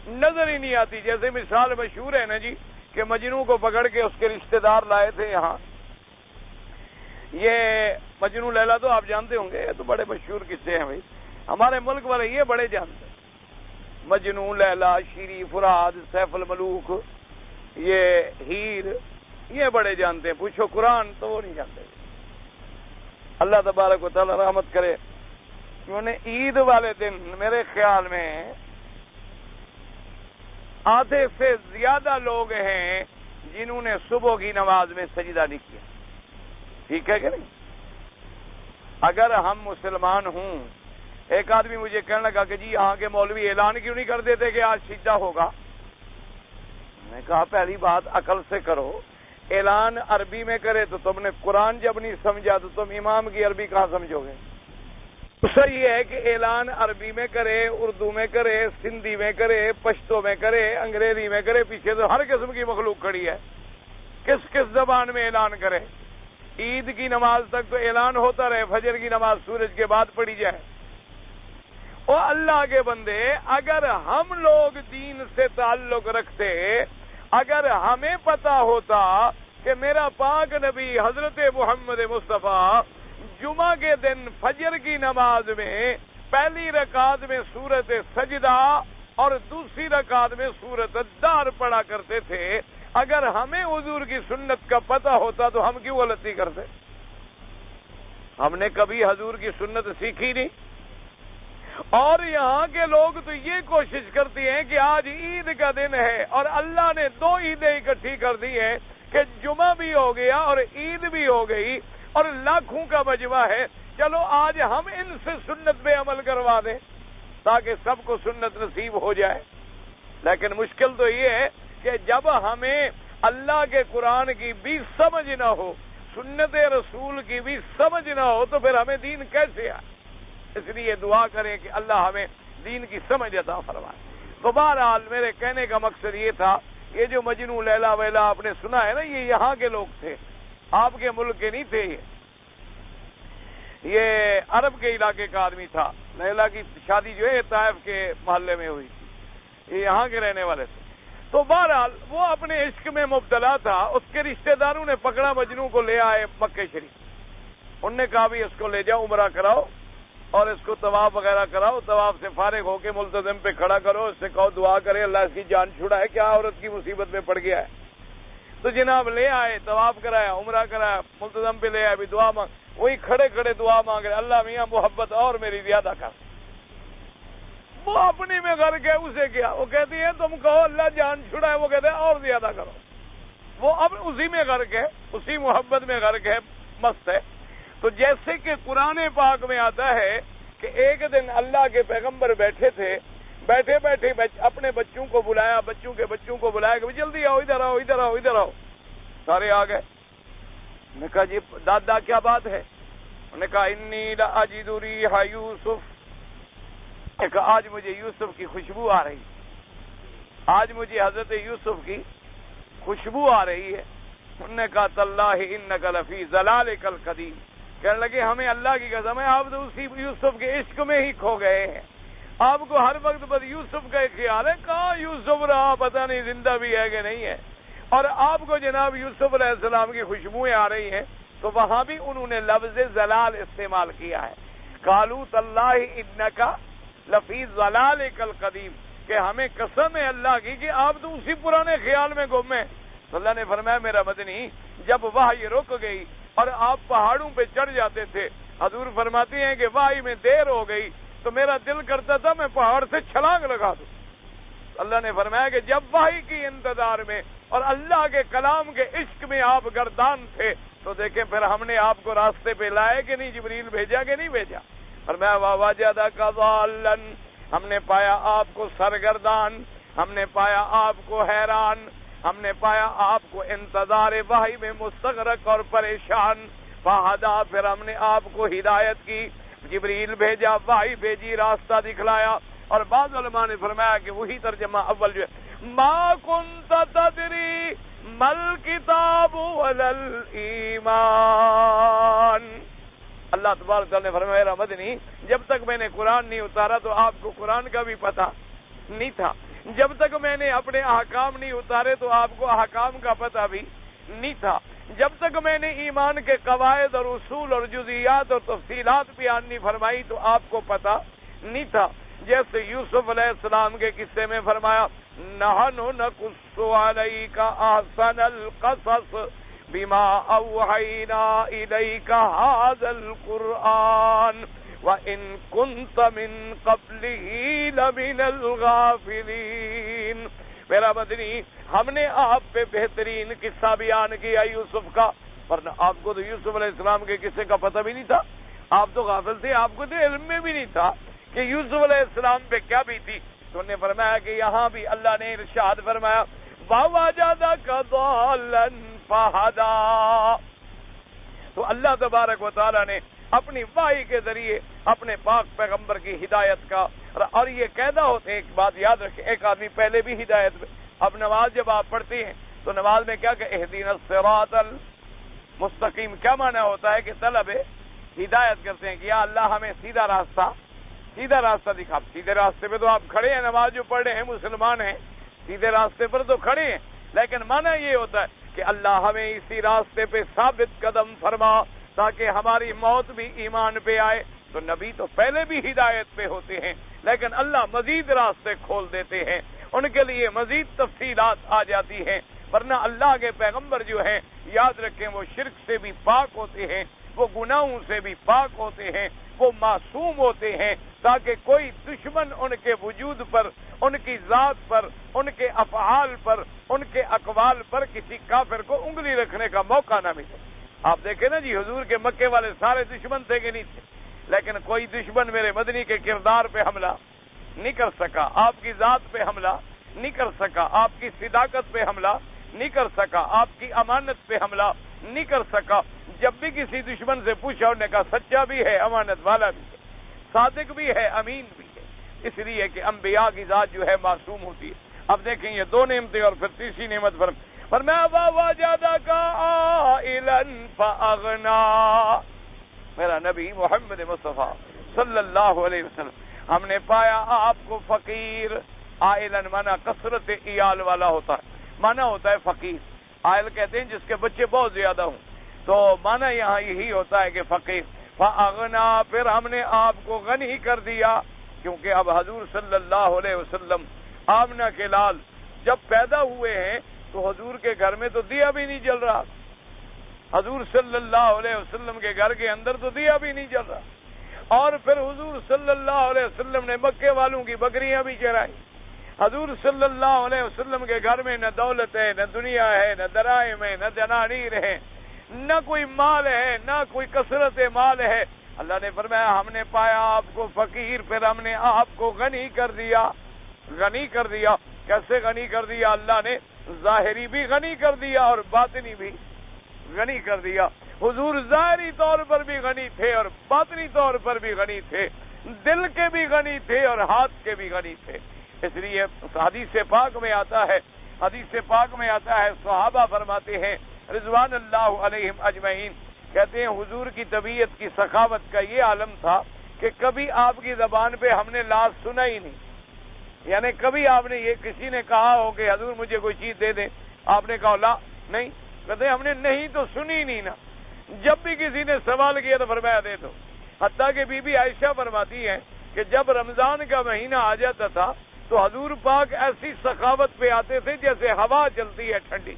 نظر ہی نہیں آتی۔ جیسے مثال مشہور ہے نا جی کہ مجنو کو پکڑ کے اس کے رشتہ دار لائے تھے یہاں، یہ مجنو لیلا تو آپ جانتے ہوں گے، یہ تو بڑے مشہور قصے ہیں بھائی، ہمارے ملک والے یہ بڑے جانتے ہیں، مجنو لیلا، شیری فراد، سیف الملوک، یہ ہیر، یہ بڑے جانتے ہیں، پوچھو قرآن تو وہ نہیں جانتے۔ اللہ تبارک و تعالی رحمت کرے، انہوں نے عید والے دن میرے خیال میں آدھے سے زیادہ لوگ ہیں جنہوں نے صبح کی نماز میں سجدہ نہیں کیا، ٹھیک ہے کہ نہیں؟ اگر ہم مسلمان ہوں، ایک آدمی مجھے کہنے لگا کہ جی یہاں کے مولوی اعلان کیوں نہیں کر دیتے کہ آج سجدہ ہوگا؟ میں نے کہا پہلی بات عقل سے کرو، اعلان عربی میں کرے تو تم نے قرآن جب نہیں سمجھا تو تم امام کی عربی کہاں سمجھو گے؟ صحیح ہے کہ اعلان عربی میں کرے، اردو میں کرے، سندھی میں کرے، پشتو میں کرے، انگریزی میں کرے، پیچھے تو ہر قسم کی مخلوق کھڑی ہے، کس کس زبان میں اعلان کرے؟ عید کی نماز تک تو اعلان ہوتا رہے، فجر کی نماز سورج کے بعد پڑھی جائے۔ اور اللہ کے بندے، اگر ہم لوگ دین سے تعلق رکھتے، اگر ہمیں پتا ہوتا کہ میرا پاک نبی حضرت محمد مصطفیٰ جمعہ کے دن فجر کی نماز میں پہلی رکعت میں سورت سجدہ اور دوسری رکعت میں سورت الدار پڑھا کرتے تھے، اگر ہمیں حضور کی سنت کا پتہ ہوتا تو ہم کیوں غلطی کرتے؟ ہم نے کبھی حضور کی سنت سیکھی نہیں، اور یہاں کے لوگ تو یہ کوشش کرتی ہیں کہ آج عید کا دن ہے اور اللہ نے 2 عیدیں اکٹھی کر دی ہیں کہ جمعہ بھی ہو گیا اور عید بھی ہو گئی اور لاکھوں کا مجمع ہے، چلو آج ہم ان سے سنت پہ عمل کروا دیں تاکہ سب کو سنت نصیب ہو جائے۔ لیکن مشکل تو یہ ہے کہ جب ہمیں اللہ کے قرآن کی بھی سمجھ نہ ہو، سنت رسول کی بھی سمجھ نہ ہو، تو پھر ہمیں دین کیسے آئے؟ اس لیے دعا کریں کہ اللہ ہمیں دین کی سمجھ عطا فرمائے۔ تو بہرحال میرے کہنے کا مقصد یہ تھا، یہ جو مجنو لیلا ویلا آپ نے سنا ہے نا، یہ یہاں کے لوگ تھے، آپ کے ملک کے نہیں تھے، یہ عرب کے علاقے کا آدمی تھا۔ لیلا کی شادی جو ہے طائف کے محلے میں ہوئی تھی، یہ یہاں کے رہنے والے تھے۔ تو بہرحال وہ اپنے عشق میں مبتلا تھا، اس کے رشتہ داروں نے پکڑا مجنو کو، لے آئے مکہ شریف، انہوں نے کہا بھی اس کو لے جاؤ، عمرہ کراؤ اور اس کو طواف وغیرہ کراؤ، طواف سے فارغ ہو کے ملتزم پہ کھڑا کرو، اس سے کہو دعا کرے اللہ اس کی جان چھڑائے، کیا عورت کی مصیبت میں پڑ گیا ہے۔ تو جناب لے آئے، طواف کرایا، عمرہ کرایا، ملتزم پہ لے آئے، بھی دعا مانگ، وہی کھڑے کھڑے دعا مانگ رہے، اللہ میاں محبت اور میری زیادہ کر۔ وہ اپنی میں غرق ہے، اسے کیا؟ وہ کہتی ہے تم کہو اللہ جان چھڑائے، وہ کہتے ہیں اور زیادہ کرو۔ وہ اب اسی میں غرق ہے، اسی محبت میں غرق ہے، مست ہے۔ تو جیسے کہ قرآن پاک میں آتا ہے کہ ایک دن اللہ کے پیغمبر بیٹھے تھے، بیٹھے بیٹھے اپنے بچوں کو بلایا، بچوں کے بچوں کو بلایا کہ جلدی آؤ، ادھر آؤ، ادھر آؤ، ادھر آؤ۔ سارے آ گئے۔ نے کہا جی دادا کیا بات ہے؟ انہوں نے کہا انی لاجد ریح یوسف، نے کہا آج مجھے یوسف کی خوشبو آ رہی، آج مجھے حضرت یوسف کی خوشبو آ رہی ہے۔ انہوں نے کہا تاللہ انک لفی ضلالک القدیم، کہنے لگے ہمیں اللہ کی قسم ہے آپ تو اسی یوسف کے عشق میں ہی کھو گئے ہیں، آپ کو ہر وقت بس یوسف کا خیال ہے، کہاں یوسف رہا، پتہ نہیں زندہ بھی ہے کہ نہیں ہے، اور آپ کو جناب یوسف علیہ السلام کی خوشبوئیں آ رہی ہیں۔ تو وہاں بھی انہوں نے لفظ ضلال استعمال کیا ہے، قالوا تاللہ انک لفی ضلالک القدیم، کہ ہمیں قسم ہے اللہ کی کہ آپ تو اسی پرانے خیال میں گم ہیں۔ تو اللہ نے فرمایا میرا مدنی، جب وحی رک گئی اور آپ پہاڑوں پہ چڑھ جاتے تھے، حضور فرماتے ہیں کہ وحی میں دیر ہو گئی تو میرا دل کرتا تھا میں پہاڑ سے چھلانگ لگا دوں۔ اللہ نے فرمایا کہ جب وحی کی انتظار میں اور اللہ کے کلام کے عشق میں آپ گردان تھے، تو دیکھیں پھر ہم نے آپ کو راستے پہ لائے کہ نہیں، جبریل بھیجا کہ نہیں بھیجا؟ فرمایا وَوَجَدَكَ ضَالًّا، ہم نے پایا آپ کو سرگردان، ہم نے پایا آپ کو حیران، ہم نے پایا آپ کو انتظار وحی میں مستغرق اور پریشان، فہدا، پھر ہم نے آپ کو ہدایت کی، جبریل بھیجا، وحی بھیجی، راستہ دکھلایا۔ اور بعض علماء نے فرمایا کہ وہی ترجمہ اول جو ہے، ما کنت تدری مل کتاب ولا الایمان، اللہ تبارک تعالیٰ نے فرمایا میرا مدنی، جب تک میں نے قرآن نہیں اتارا تو آپ کو قرآن کا بھی پتہ نہیں تھا، جب تک میں نے اپنے احکام نہیں اتارے تو آپ کو احکام کا پتہ بھی نہیں تھا، جب تک میں نے ایمان کے قواعد اور اصول اور جزیات اور تفصیلات بیان نہیں فرمائی تو آپ کو پتہ نہیں تھا۔ جیسے یوسف علیہ السلام کے قصے میں فرمایا، نحن نقص علیک احسن القصص بما اوحینا الیک ھذا القرآن وَإِن كُنتَ مِن قَبْلِهِ لَمِنَ الْغَافِلِينَ، میرا مدنی ہم نے آپ پہ بہترین قصہ بیان کیا یوسف کا، ورنہ آپ کو تو یوسف علیہ السلام کے قصے کا پتہ بھی نہیں تھا، آپ تو غافل تھے، آپ کو تو علم میں بھی نہیں تھا کہ یوسف علیہ السلام پہ کیا بھی تھی۔ تو نے فرمایا کہ یہاں بھی اللہ نے ارشاد فرمایا وَوَجَدَكَ ضَالًّا فَهَدَىٰ، تو اللہ تبارک و تعالیٰ نے اپنی وحی کے ذریعے اپنے پاک پیغمبر کی ہدایت کا، اور یہ قاعدہ ہوتے ہیں، ایک بات یاد رکھیں، ایک آدمی پہلے بھی ہدایت میں، اب نماز جب آپ پڑھتے ہیں تو نماز میں کیا کہ اہدینا الصراط المستقیم، کیا معنی ہوتا ہے کہ طلب ہدایت کرتے ہیں کہ یا اللہ ہمیں سیدھا راستہ دکھا۔ سیدھے راستے پہ تو آپ کھڑے ہیں، نماز جو پڑھ رہے ہیں، مسلمان ہیں، سیدھے راستے پر تو کھڑے ہیں، لیکن معنی یہ ہوتا ہے کہ اللہ ہمیں اسی راستے پہ ثابت قدم فرما تاکہ ہماری موت بھی ایمان پہ آئے۔ تو نبی تو پہلے بھی ہدایت پہ ہوتے ہیں، لیکن اللہ مزید راستے کھول دیتے ہیں، ان کے لیے مزید تفصیلات آ جاتی ہیں، ورنہ اللہ کے پیغمبر جو ہیں یاد رکھیں وہ شرک سے بھی پاک ہوتے ہیں، وہ گناہوں سے بھی پاک ہوتے ہیں، وہ معصوم ہوتے ہیں، تاکہ کوئی دشمن ان کے وجود پر، ان کی ذات پر، ان کے افعال پر، ان کے اقوال پر کسی کافر کو انگلی رکھنے کا موقع نہ ملے۔ آپ دیکھیں نا جی، حضور کے مکے والے سارے دشمن تھے کہ نہیں تھے، لیکن کوئی دشمن میرے مدنی کے کردار پہ حملہ نہیں کر سکا، آپ کی ذات پہ حملہ نہیں کر سکا، آپ کی صداقت پہ حملہ نہیں کر سکا، آپ کی امانت پہ حملہ نہیں کر سکا۔ جب بھی کسی دشمن سے پوچھا انہوں نے کہا سچا بھی ہے، امانت والا بھی ہے، صادق بھی ہے، امین بھی ہے، اس لیے کہ انبیاء کی ذات جو ہے معصوم ہوتی ہے۔ اب دیکھیں یہ دو نعمتیں اور پھر تیسری نعمت فرمایا وَوَجَدَكَ عَائِلًا فَأَغْنَىٰ، میرا نبی محمد مصطفیٰ صلی اللہ علیہ وسلم، ہم نے پایا آپ کو فقیر، عائلًا مانا کثرت عیال والا ہوتا ہے، مانا ہوتا ہے فقیر، عائل کہتے ہیں جس کے بچے بہت زیادہ ہوں، تو مانا یہاں یہی ہوتا ہے کہ فقیر۔ فَأَغْنَىٰ، پھر ہم نے آپ کو غنی کر دیا، کیونکہ اب حضور صلی اللہ علیہ وسلم آمنہ کے لال جب پیدا ہوئے ہیں تو حضور کے گھر میں تو دیا بھی نہیں جل رہا، حضور صلی اللہ علیہ وسلم کے گھر کے اندر تو دیا بھی نہیں جل رہا، اور پھر حضور صلی اللہ علیہ وسلم نے مکے والوں کی بکریاں بھی چرائیں، حضور صلی اللہ علیہ وسلم کے گھر میں نہ دولت ہے، نہ دنیا ہے، نہ درائم ہے، نہ دنانیر ہے، نہ کوئی مال ہے، نہ کوئی کثرت مال ہے۔ اللہ نے فرمایا ہم نے پایا آپ کو فقیر، پھر ہم نے آپ کو غنی کر دیا۔ غنی کر دیا کیسے غنی کر دیا؟ اللہ نے ظاہری بھی غنی کر دیا اور باطنی بھی غنی کر دیا۔ حضور ظاہری طور پر بھی غنی تھے اور باطنی طور پر بھی غنی تھے، دل کے بھی غنی تھے اور ہاتھ کے بھی غنی تھے۔ اس لیے حدیث پاک میں آتا ہے، صحابہ فرماتے ہیں رضوان اللہ علیہم اجمعین، کہتے ہیں حضور کی طبیعت کی سخاوت کا یہ عالم تھا کہ کبھی آپ کی زبان پہ ہم نے لا سنا ہی نہیں، یعنی کبھی آپ نے یہ کسی نے کہا ہو کہ حضور مجھے کوئی چیز دے دیں، آپ نے کہا لا نہیں، کہتے ہم نے نہیں تو سنی نہیں نا۔ جب بھی کسی نے سوال کیا تو فرمایا دے دو، حتیٰ کہ بی بی عائشہ فرماتی ہیں کہ جب رمضان کا مہینہ آ جاتا تھا تو حضور پاک ایسی سخاوت پہ آتے تھے جیسے ہوا چلتی ہے ٹھنڈی،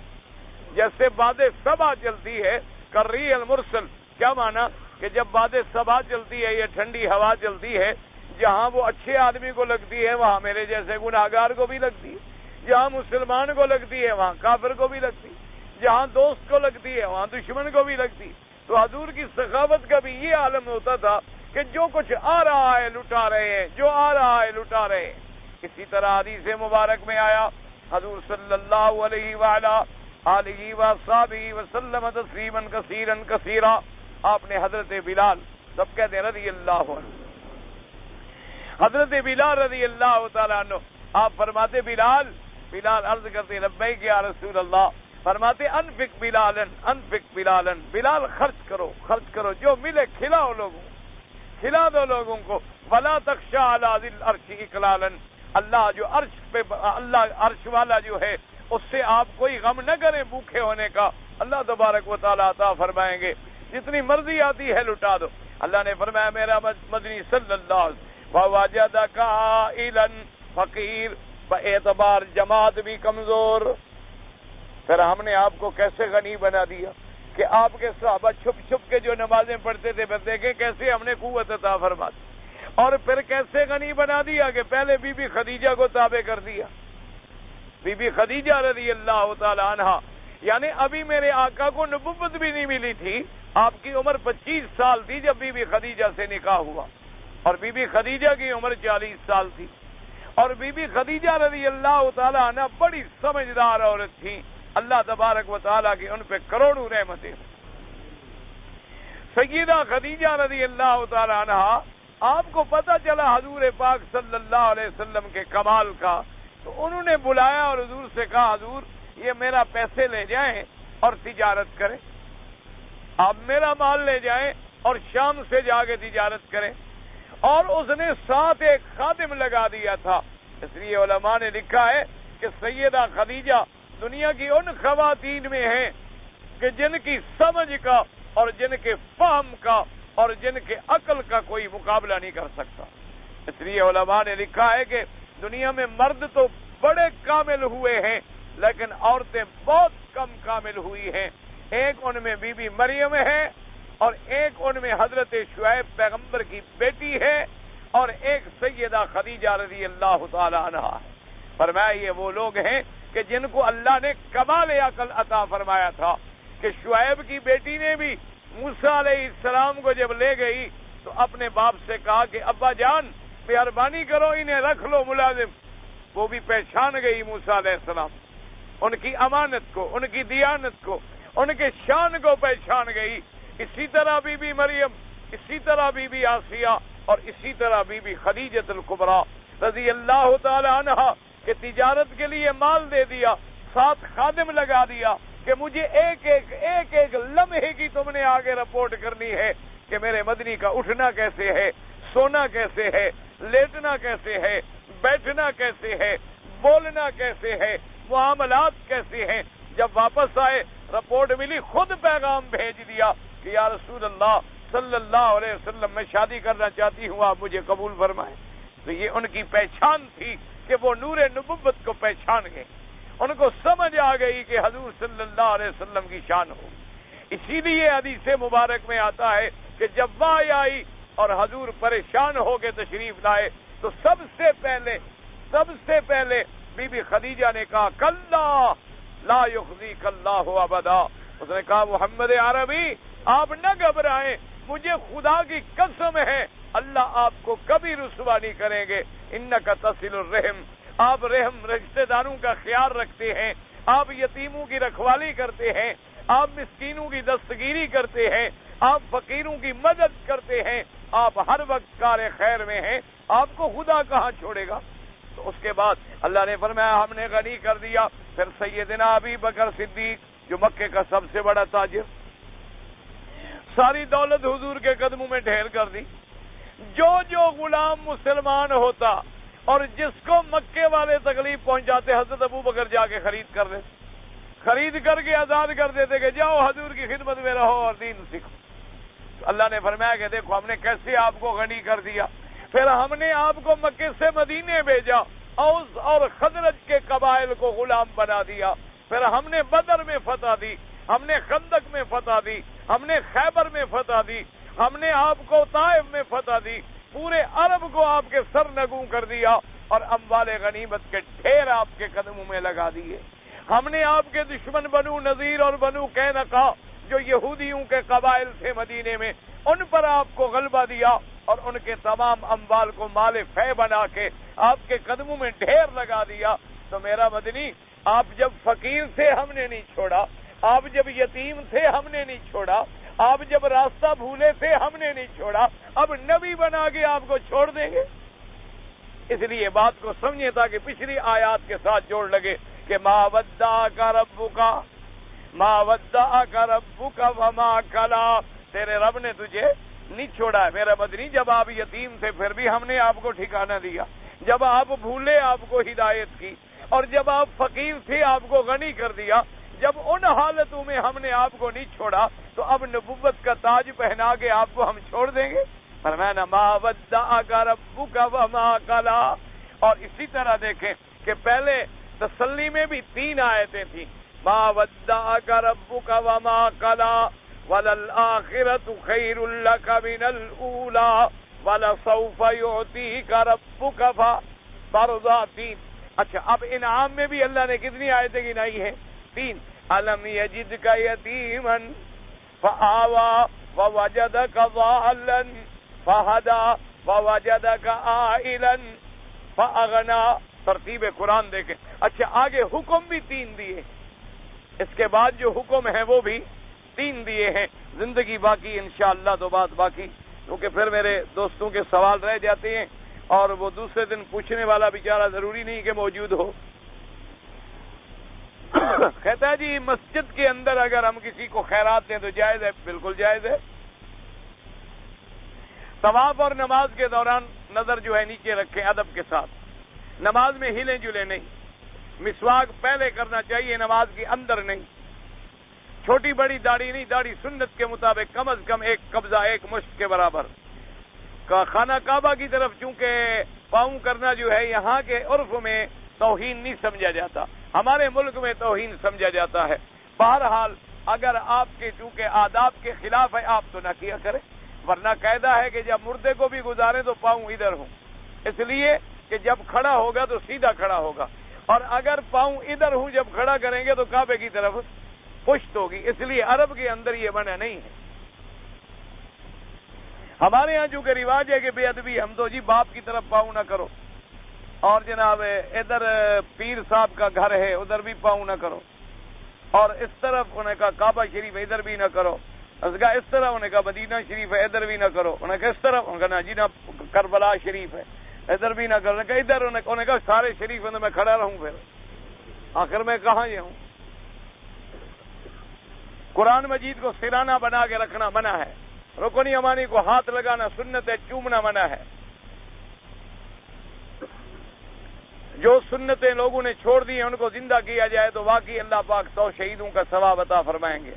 جیسے باد صبا چلتی ہے، کر المرسل، کیا مانا کہ جب باد صبا چلتی ہے، یہ ٹھنڈی ہوا چلتی ہے، جہاں وہ اچھے آدمی کو لگتی ہے وہاں میرے جیسے گناہگار کو بھی لگتی ہے، جہاں مسلمان کو لگتی ہے وہاں کافر کو بھی لگتی، جہاں دوست کو لگتی ہے وہاں دشمن کو بھی لگتی۔ تو حضور کی سخاوت کا بھی یہ عالم ہوتا تھا کہ جو کچھ آ رہا ہے لٹا رہے ہیں، جو آ رہا ہے لٹا رہے ہیں۔ اسی طرح حدیث مبارک میں آیا حضور صلی اللہ علیہ وآلہ آلہ وصحبہ وسلم تسلیما کثیرا کثیرا، آپ نے حضرت بلال، سب کہتے ہیں رضی اللہ عنہ، حضرت بلال رضی اللہ تعالیٰ عنہ، آپ فرماتے بلال عرض کرتے لبیک یا رسول اللہ، فرماتے انفق بلالن انفق بلالن، بلال خرچ کرو جو ملے کھلاؤ لوگوں، کھلا دو لوگوں کو، ولا تخشى علی ذی العرش اقلالا، اللہ جو عرش پہ، اللہ عرش والا جو ہے اس سے آپ کوئی غم نہ کریں بھوکے ہونے کا، اللہ تبارک و تعالیٰ عطا فرمائیں گے، جتنی مرضی آتی ہے لٹا دو۔ اللہ نے فرمایا میرا مدنی صلی اللہ علیہ وسلم وَوَجَدَكَ عَائِلًا فقیر، باعتبار جماعت بھی کمزور۔ پھر ہم نے آپ کو کیسے غنی بنا دیا کہ آپ کے صحابہ چھپ چھپ کے جو نمازیں پڑھتے تھے، پھر دیکھیں کیسے ہم نے قوت عطا فرما دی، اور پھر کیسے غنی بنا دیا کہ پہلے بی بی خدیجہ کو تابع کر دیا۔ بی بی خدیجہ رضی اللہ تعالی عنہا، یعنی ابھی میرے آقا کو نبوت بھی نہیں ملی تھی، آپ کی عمر 25 سال تھی جب بی بی خدیجہ سے نکاح ہوا، اور بی بی خدیجہ کی عمر 40 سال تھی، اور بی بی خدیجہ رضی اللہ تعالی عنہ بڑی سمجھدار عورت تھی، اللہ تبارک و تعالیٰ کی ان پہ کروڑوں رحمتیں۔ سیدہ خدیجہ رضی اللہ تعالی عنہ، آپ کو پتہ چلا حضور پاک صلی اللہ علیہ وسلم کے کمال کا، تو انہوں نے بلایا اور حضور سے کہا حضور یہ میرا پیسے لے جائیں اور تجارت کریں، آپ میرا مال لے جائیں اور شام سے جا کے تجارت کریں، اور اس نے ساتھ ایک خادم لگا دیا تھا۔ اس لیے علماء نے لکھا ہے کہ سیدہ خدیجہ دنیا کی ان خواتین میں ہیں کہ جن کی سمجھ کا اور جن کے فہم کا اور جن کے عقل کا کوئی مقابلہ نہیں کر سکتا۔ اس لیے علماء نے لکھا ہے کہ دنیا میں مرد تو بڑے کامل ہوئے ہیں لیکن عورتیں بہت کم کامل ہوئی ہیں۔ ایک ان میں بی بی مریم ہے، اور ایک ان میں حضرت شعیب پیغمبر کی بیٹی ہے، اور ایک سیدہ خدیجہ رضی اللہ تعالی عنہا ہے۔ فرمایا یہ وہ لوگ ہیں کہ جن کو اللہ نے کمال عقل عطا فرمایا تھا کہ شعیب کی بیٹی نے بھی موسیٰ علیہ السلام کو جب لے گئی تو اپنے باپ سے کہا کہ ابا جان مہربانی کرو انہیں رکھ لو ملازم، وہ بھی پہچان گئی موسیٰ علیہ السلام، ان کی امانت کو، ان کی دیانت کو، ان کے شان کو پہچان گئی۔ اسی طرح بی بی مریم، اسی طرح بی بی آسیہ، اور اسی طرح بی بی خدیجہ الکبریٰ رضی اللہ تعالی عنہا کہ تجارت کے لیے مال دے دیا، ساتھ خادم لگا دیا کہ مجھے ایک ایک لمحے کی تم نے آگے رپورٹ کرنی ہے کہ میرے مدنی کا اٹھنا کیسے ہے، سونا کیسے ہے، لیٹنا کیسے ہے، بیٹھنا کیسے ہے، بولنا کیسے ہے، معاملات کیسے ہیں۔ جب واپس آئے رپورٹ ملی، خود پیغام بھیج دیا کہ یا رسول اللہ صلی اللہ علیہ وسلم میں شادی کرنا چاہتی ہوں، آپ مجھے قبول فرمائیں۔ تو یہ ان کی پہچان تھی کہ وہ نور نبوت کو پہچان گئے، ان کو سمجھ آ گئی کہ حضور صلی اللہ علیہ وسلم کی شان ہو۔ اسی لیے حدیث مبارک میں آتا ہے کہ جب وحی آئی اور حضور پریشان ہو کے تشریف لائے تو سب سے پہلے بی بی خدیجہ نے کہا کلا لا یخزیک اللہ ابدا، اس نے کہا محمد عربی آپ نہ گھبرائیں، مجھے خدا کی قسم ہے اللہ آپ کو کبھی رسوا نہیں کریں گے، انک تصل الرحم، آپ رحم رشتہ داروں کا خیال رکھتے ہیں، آپ یتیموں کی رکھوالی کرتے ہیں، آپ مسکینوں کی دستگیری کرتے ہیں، آپ فقیروں کی مدد کرتے ہیں، آپ ہر وقت کار خیر میں ہیں، آپ کو خدا کہاں چھوڑے گا۔ تو اس کے بعد اللہ نے فرمایا ہم نے غنی کر دیا۔ پھر سیدنا ابی بکر صدیق جو مکے کا سب سے بڑا تاجر، ساری دولت حضور کے قدموں میں ڈھیر کر دی۔ جو غلام مسلمان ہوتا اور جس کو مکے والے تکلیف پہنچاتے حضرت ابو بکر جا کے خرید کر کے آزاد کر دیتے کہ جاؤ حضور کی خدمت میں رہو اور دین سیکھو۔ اللہ نے فرمایا کہ دیکھو ہم نے کیسے آپ کو غنی کر دیا، پھر ہم نے آپ کو مکے سے مدینے بھیجا، اوس اور خزرج کے قبائل کو غلام بنا دیا، پھر ہم نے بدر میں فتح دی، ہم نے خندق میں فتح دی، ہم نے خیبر میں فتح دی، ہم نے آپ کو طائف میں فتح دی، پورے عرب کو آپ کے سر نگوں کر دیا، اور اموال غنیمت کے ڈھیر آپ کے قدموں میں لگا دیے. ہم نے آپ کے دشمن بنو نذیر اور بنو قینقاع جو یہودیوں کے قبائل تھے مدینے میں، ان پر آپ کو غلبہ دیا اور ان کے تمام اموال کو مال فے بنا کے آپ کے قدموں میں ڈھیر لگا دیا. تو میرا مدنی، آپ جب فقیر تھے ہم نے نہیں چھوڑا، آپ جب یتیم تھے ہم نے نہیں چھوڑا، آپ جب راستہ بھولے تھے ہم نے نہیں چھوڑا، اب نبی بنا کے آپ کو چھوڑ دیں گے؟ اس لیے بات کو سمجھیں تاکہ پچھلی آیات کے ساتھ جوڑ لگے کہ ما ودعک ربک ما ودعک ربک وما کلا، تیرے رب نے تجھے نہیں چھوڑا ہے میرا مدنی. جب آپ یتیم تھے پھر بھی ہم نے آپ کو ٹھکانہ دیا، جب آپ بھولے آپ کو ہدایت کی، اور جب آپ فقیر تھے آپ کو غنی کر دیا. جب ان حالتوں میں ہم نے آپ کو نہیں چھوڑا تو اب نبوت کا تاج پہنا کے آپ کو ہم چھوڑ دیں گے؟ فرمایا ما ودعک ربک وما قلا. اور اسی طرح دیکھیں کہ پہلے تسلی میں بھی 3 آیتیں تھیں. ما ودعک ربک وما قلا وَلَلْآخِرَةُ خَيْرٌ لَكَ مِنَ الْأُولَىٰ وَلَسَوْفَ يُعْطِيكَ رَبُّكَ فَتَرْضَىٰ. اچھا، اب انعام میں بھی اللہ نے کتنی آیتیں گنائی ہیں؟ 3. أَلَمْ يَجِدْكَ يَتِيمًا فَآوَىٰ وَوَجَدَكَ ضَالًّا فَهَدَىٰ وَوَجَدَكَ عَائِلًا فَأَغْنَىٰ. ترتیب قرآن دیکھیں. اچھا، آگے حکم بھی 3 دیے، اس کے بعد جو حکم ہے وہ بھی 3 دیے ہیں. زندگی باقی انشاءاللہ تو بات باقی، کیونکہ پھر میرے دوستوں کے سوال رہ جاتے ہیں اور وہ دوسرے دن پوچھنے والا بیچارہ ضروری نہیں کہ موجود ہو. کہتا ہے جی مسجد کے اندر اگر ہم کسی کو خیرات دیں تو جائز ہے؟ بالکل جائز ہے. طواف اور نماز کے دوران نظر جو ہے نیچے رکھیں ادب کے ساتھ، نماز میں ہلیں جلیں نہیں، مسواک پہلے کرنا چاہیے نماز کے اندر نہیں، چھوٹی بڑی داڑھی نہیں، داڑھی سنت کے مطابق کم از کم ایک قبضہ 1 مشت کے برابر. خانہ کعبہ کی طرف چونکہ پاؤں کرنا جو ہے یہاں کے عرف میں توہین نہیں سمجھا جاتا، ہمارے ملک میں توہین سمجھا جاتا ہے. بہرحال اگر آپ کے چونکہ آداب کے خلاف ہے آپ تو نہ کیا کریں، ورنہ قاعدہ ہے کہ جب مردے کو بھی گزاریں تو پاؤں ادھر ہوں، اس لیے کہ جب کھڑا ہوگا تو سیدھا کھڑا ہوگا، اور اگر پاؤں ادھر ہوں جب کھڑا کریں گے تو کعبے کی طرف پشت ہوگی. اس لیے عرب کے اندر یہ منع نہیں ہے. ہمارے ہاں جو کہ رواج ہے کہ بے ادبی، ہم تو جی باپ کی طرف پاؤں نہ کرو، اور جناب ادھر پیر صاحب کا گھر ہے ادھر بھی پاؤں نہ کرو، اور اس طرف انہوں نے کہا کعبہ شریف ہے ادھر بھی نہ کرو، اس کا اس طرح انہوں نے کہا مدینہ شریف ہے ادھر بھی نہ کرو، انہوں نے کہا اس طرف، انہوں نے کہا جی نہ کربلا شریف ہے ادھر بھی نہ کرو، انہوں نے کہا ادھر، انہوں نے کہا سارے شریف میں میں کھڑا رہوں، پھر آخر میں کہاں یہ ہوں. قرآن مجید کو سرانہ بنا کے رکھنا منع ہے، رکن یمانی کو ہاتھ لگانا سنت ہے، چومنا منع ہے. جو سنتیں لوگوں نے چھوڑ دی ہیں ان کو زندہ کیا جائے تو واقعی اللہ پاک 100 شہیدوں کا ثواب عطا فرمائیں گے.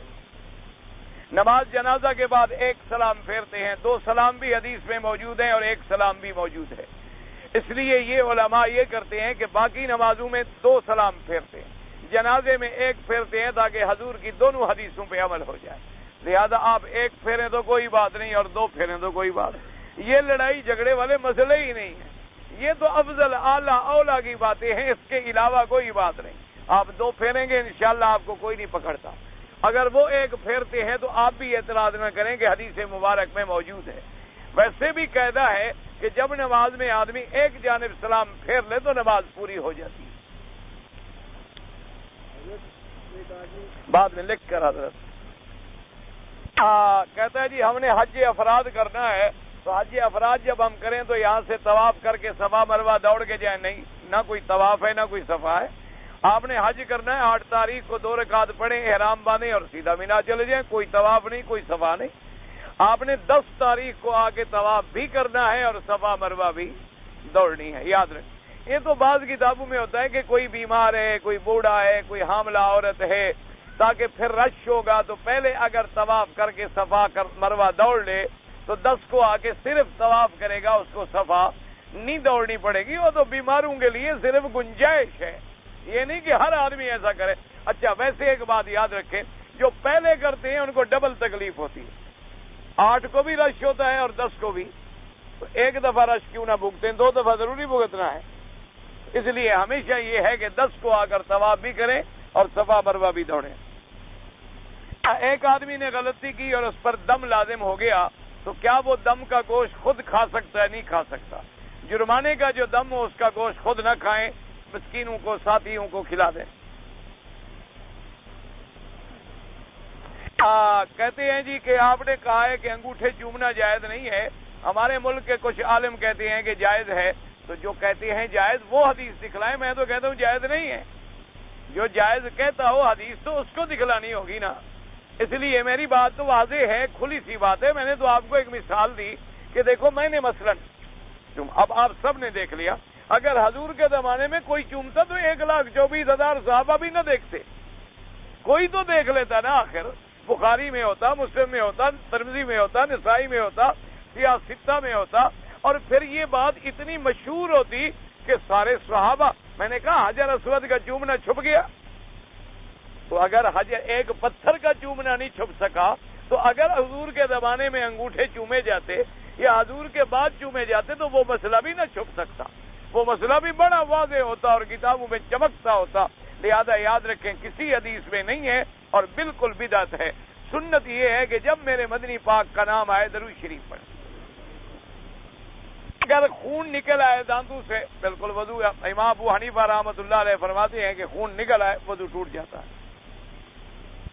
نماز جنازہ کے بعد 1 سلام پھیرتے ہیں، 2 سلام بھی حدیث میں موجود ہیں اور 1 سلام بھی موجود ہے. اس لیے یہ علماء یہ کرتے ہیں کہ باقی نمازوں میں 2 سلام پھیرتے ہیں، جنازے میں 1 پھیرتے ہیں تاکہ حضور کی دونوں حدیثوں پہ عمل ہو جائے. لہذا آپ 1 پھیریں تو کوئی بات نہیں اور 2 پھیریں تو کوئی بات نہیں. یہ لڑائی جھگڑے والے مسئلے ہی نہیں ہیں، یہ تو افضل اعلیٰ اولا کی باتیں ہیں، اس کے علاوہ کوئی بات نہیں. آپ 2 پھیریں گے انشاءاللہ آپ کو کوئی نہیں پکڑتا. اگر وہ 1 پھیرتے ہیں تو آپ بھی اعتراض نہ کریں کہ حدیث مبارک میں موجود ہے. ویسے بھی قاعدہ ہے کہ جب نماز میں آدمی 1 جانب سلام پھیر لے تو نماز پوری ہو جاتی ہے. بعد میں لکھ کر حضرت کہتا ہے جی ہم نے حج افراد کرنا ہے تو حج افراد جب ہم کریں تو یہاں سے طواف کر کے صفا مروہ دوڑ کے جائیں؟ نہیں، نہ کوئی طواف ہے نہ کوئی صفا ہے. آپ نے حج کرنا ہے 8 تاریخ کو 2 رکعت پڑھیں، احرام باندھیں اور سیدھا مینا چلے جائیں، کوئی طواف نہیں کوئی صفا نہیں. آپ نے 10 تاریخ کو آ کے طواف بھی کرنا ہے اور صفا مروہ بھی دوڑنی ہے. یاد رکھیں، یہ تو بعض کتابوں میں ہوتا ہے کہ کوئی بیمار ہے، کوئی بوڑھا ہے، کوئی حاملہ عورت ہے، تاکہ پھر رش ہوگا تو پہلے اگر طواف کر کے صفا مروہ دوڑ لے تو 10 کو آ کے صرف طواف کرے گا، اس کو صفا نہیں دوڑنی پڑے گی. وہ تو بیماروں کے لیے صرف گنجائش ہے، یہ نہیں کہ ہر آدمی ایسا کرے. اچھا ویسے ایک بات یاد رکھیں، جو پہلے کرتے ہیں ان کو ڈبل تکلیف ہوتی ہے. 8 کو بھی رش ہوتا ہے اور 10 کو بھی. تو 1 دفعہ رش کیوں نہ بھگتے ہیں، 2 دفعہ ضروری بھگتنا ہے. اس لیے ہمیشہ یہ ہے کہ 10 کو آ کر طواف بھی کریں اور صفا مروہ بھی دوڑیں۔ ایک آدمی نے غلطی کی اور اس پر دم لازم ہو گیا، تو کیا وہ دم کا گوشت خود کھا سکتا ہے؟ نہیں کھا سکتا۔ جرمانے کا جو دم ہو اس کا گوشت خود نہ کھائیں، مسکینوں کو، ساتھیوں کو کھلا دیں۔ کہتے ہیں جی کہ آپ نے کہا ہے کہ انگوٹھے چومنا جائز نہیں ہے، ہمارے ملک کے کچھ عالم کہتے ہیں کہ جائز ہے، تو جو کہتے ہیں جائز وہ حدیث دکھلائیں، میں تو کہتا ہوں جائز نہیں ہے۔ جو جائز کہتا ہو حدیث تو اس کو دکھلانی ہوگی نا۔ اس لیے میری بات تو واضح ہے، کھلی سی بات ہے۔ میں نے تو آپ کو ایک مثال دی کہ دیکھو میں نے مثلاً اب آپ سب نے دیکھ لیا، اگر حضور کے زمانے میں کوئی چومتا تو 1,24,000 صحابہ بھی نہ دیکھتے، کوئی تو دیکھ لیتا نا۔ آخر بخاری میں ہوتا، مسلم میں ہوتا، ترمذی میں ہوتا، نسائی میں ہوتا، سیاہ ستہ میں ہوتا، اور پھر یہ بات اتنی مشہور ہوتی کہ سارے صحابہ، میں نے کہا حجر اسود کا چومنا چھپ گیا، تو اگر ایک پتھر کا چومنا نہیں چھپ سکا، تو اگر حضور کے زمانے میں انگوٹھے چومے جاتے یا حضور کے بعد چومے جاتے تو وہ مسئلہ بھی نہ چھپ سکتا، وہ مسئلہ بھی بڑا واضح ہوتا اور کتابوں میں چمکتا ہوتا۔ لہذا یاد رکھیں کسی حدیث میں نہیں ہے اور بالکل بدعت ہے۔ سنت یہ ہے کہ جب میرے مدنی پاک کا نام آئے درود شریف پڑھیں۔ اگر خون نکل آئے دانتوں سے، بالکل وضو، امام ابو حنیفہ رحمۃ اللہ علیہ فرماتے ہیں کہ خون نکل آئے وضو ٹوٹ جاتا ہے۔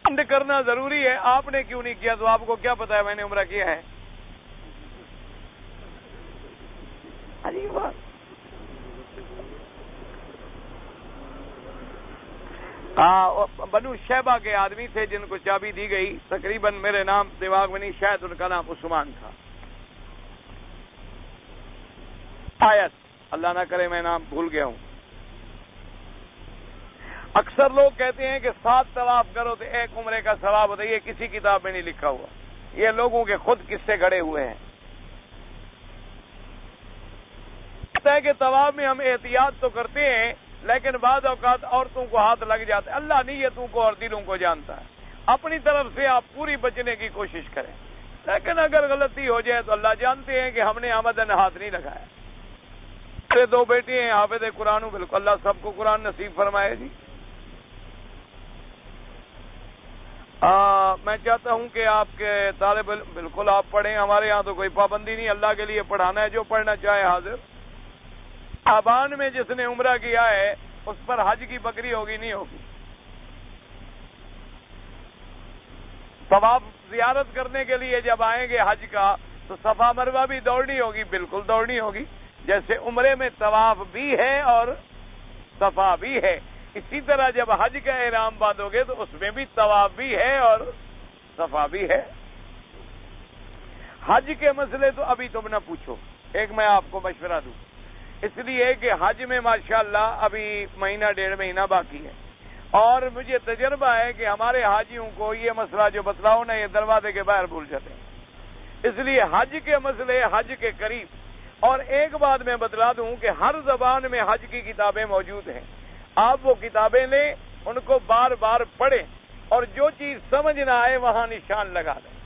بند کرنا ضروری ہے، آپ نے کیوں نہیں کیا؟ تو آپ کو کیا پتا ہے میں نے عمرہ کیا ہے؟ عجیب بات۔ بنو شیبہ کے آدمی تھے جن کو چابی دی گئی، تقریباً میرے نام دماغ میں نہیں، شاید ان کا نام عثمان تھا۔ آیت، اللہ نہ کرے میں نام بھول گیا ہوں۔ اکثر لوگ کہتے ہیں کہ 7 طواف کرو تو 1 عمرے کا ثواب ہوتا ہے، یہ کسی کتاب میں نہیں لکھا ہوا، یہ لوگوں کے خود قصے گھڑے ہوئے ہیں۔ کہتا ہے کہ طواف میں ہم احتیاط تو کرتے ہیں لیکن بعض اوقات عورتوں کو ہاتھ لگ جاتا ہے، اللہ نیتوں کو اور دلوں کو جانتا ہے، اپنی طرف سے آپ پوری بچنے کی کوشش کریں، لیکن اگر غلطی ہو جائے تو اللہ جانتے ہیں کہ ہم نے آمدن ہاتھ نہیں لگایا۔ میرے 2 بیٹے ہیں حافظ قرآن، بالکل اللہ سب کو قرآن نصیب فرمائے جی۔ میں چاہتا ہوں کہ آپ کے طالب علم بالکل آپ پڑھیں، ہمارے یہاں تو کوئی پابندی نہیں، اللہ کے لیے پڑھانا ہے، جو پڑھنا چاہے حاضر۔ آبان میں جس نے عمرہ کیا ہے اس پر حج کی بکری ہوگی نہیں ہوگی؟ طواف زیارت کرنے کے لیے جب آئیں گے حج کا تو صفا مروہ بھی دوڑنی ہوگی، بالکل دوڑنی ہوگی، جیسے عمرے میں طواف بھی ہے اور صفا بھی ہے، اسی طرح جب حج کا احرام باندھو گے تو اس میں بھی طواف بھی ہے اور صفا بھی ہے۔ حج کے مسئلے تو ابھی تم نہ پوچھو، ایک میں آپ کو مشورہ دوں، اس لیے کہ حج میں ماشاءاللہ ابھی 1.5 مہینہ باقی ہے، اور مجھے تجربہ ہے کہ ہمارے حاجیوں کو یہ مسئلہ جو بتلاؤ نا یہ دروازے کے باہر بھول جاتے ہیں، اس لیے حج کے مسئلے حج کے قریب۔ اور ایک بات میں بتلا دوں کہ ہر زبان میں حج کی کتابیں موجود ہیں، آپ وہ کتابیں لیں، ان کو بار بار پڑھیں، اور جو چیز سمجھ نہ آئے وہاں نشان لگا دیں،